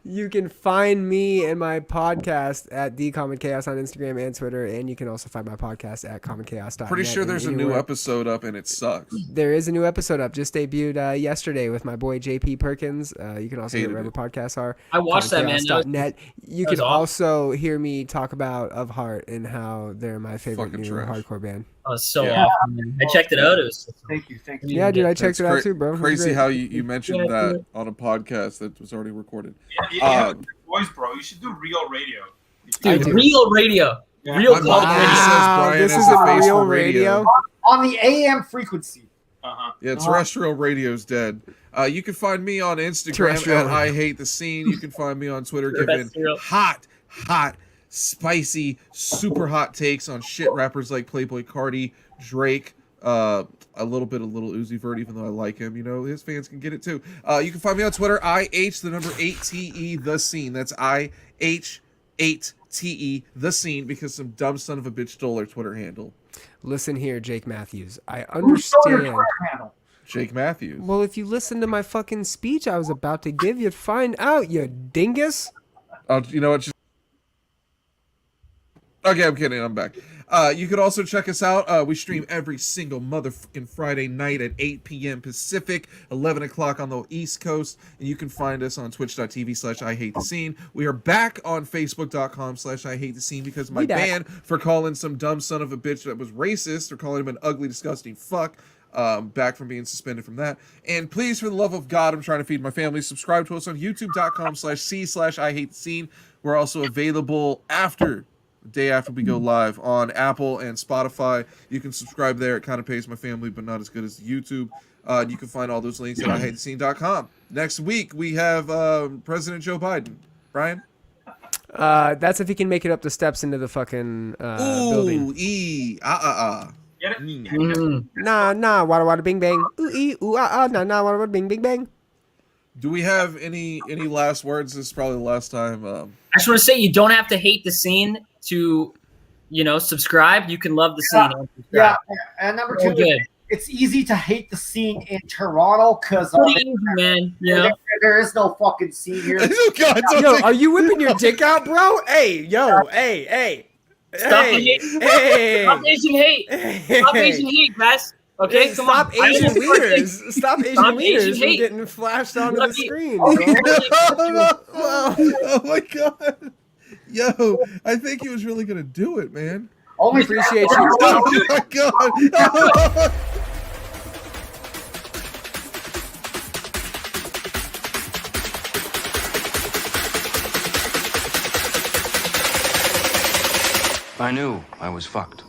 You can find me and my podcast at The Common Chaos on Instagram and Twitter, and you can also find my podcast at commonchaos.net. Pretty sure there's a new episode up and it sucks. There is a new episode up. Just debuted yesterday with my boy JP Perkins. You can also hear Hated wherever podcasts are. I watched that, man. Commonchaos.net. You that was can awesome. also hear me talk about Of Heart and how they're my favorite Fucking new trash. hardcore band. Oh, so Yeah. awesome, man. I checked it out. It was Thank you. Yeah, dude, I checked That's it out too, bro. It was Crazy great. how you mentioned Yeah, that on a podcast that was already recorded. Yeah, boys, bro. You should do real radio. Dude, do. real radio. Yeah. Real My cloud mom radio. says Brian this is is the a face real for radio. radio. On the AM frequency. Uh-huh. Yeah, terrestrial radio's dead. You can find me on Instagram Terrestrial at iHateTheScene. You can find me on Twitter Best giving serial. hot, spicy, super hot takes on shit rappers like Playboi Carti, Drake, a little bit of Lil Uzi Vert, even though I like him. His fans can get it too. You can find me on Twitter, IH8TE the scene. That's IH8TE the scene, because some dumb son of a bitch stole their Twitter handle. Listen here, Jake Matthews. I Who stole your understand. Twitter handle? Jake Matthews. Well, if you listen to my fucking speech I was about to give, you'd find out, you dingus. You know what? Okay, I'm kidding. I'm back. You could also check us out. We stream every single motherfucking Friday night at 8 p.m. Pacific, 11 o'clock on the East Coast. And you can find us on twitch.tv/iHateTheScene. We are back on facebook.com/iHateTheScene because my We back. ban for calling some dumb son of a bitch that was racist or calling him an ugly, disgusting fuck. Back from being suspended from that. And please, for the love of God, I'm trying to feed my family. Subscribe to us on youtube.com/c/iHateTheScene. We're also available the day after we go live on Apple and Spotify. You can subscribe there. It kind of pays my family, but not as good as YouTube. You can find all those links at iHateTheScene.com. Next week, we have President Joe Biden. Brian? That's if he can make it up the steps into the fucking building. Get it? Nah, wada wada bing bang. Ooh wada wada bing bing bang. Do we have any last words? This is probably the last time. I just want to say you don't have to hate the scene to, subscribe. You can love the scene. And Yeah, subscribe. and number All two, good. it's easy to hate the scene in Toronto because Pretty easy, man. there is no fucking scene here. Oh, God, don't Yo, think- are you whipping your dick out, bro? Hey, yo, hey. Stop the hate. Hey. Stop Asian hate. Stop Asian hate, guys. Okay, Hey, come stop on. Asian leaders. Stop Asian Stop leaders Asian from hate. getting flashed onto Stop the it. screen, Oh, bro. oh my God. Yo, I think he was really going to do it, man. Only Appreciate you. Oh my God. I knew I was fucked.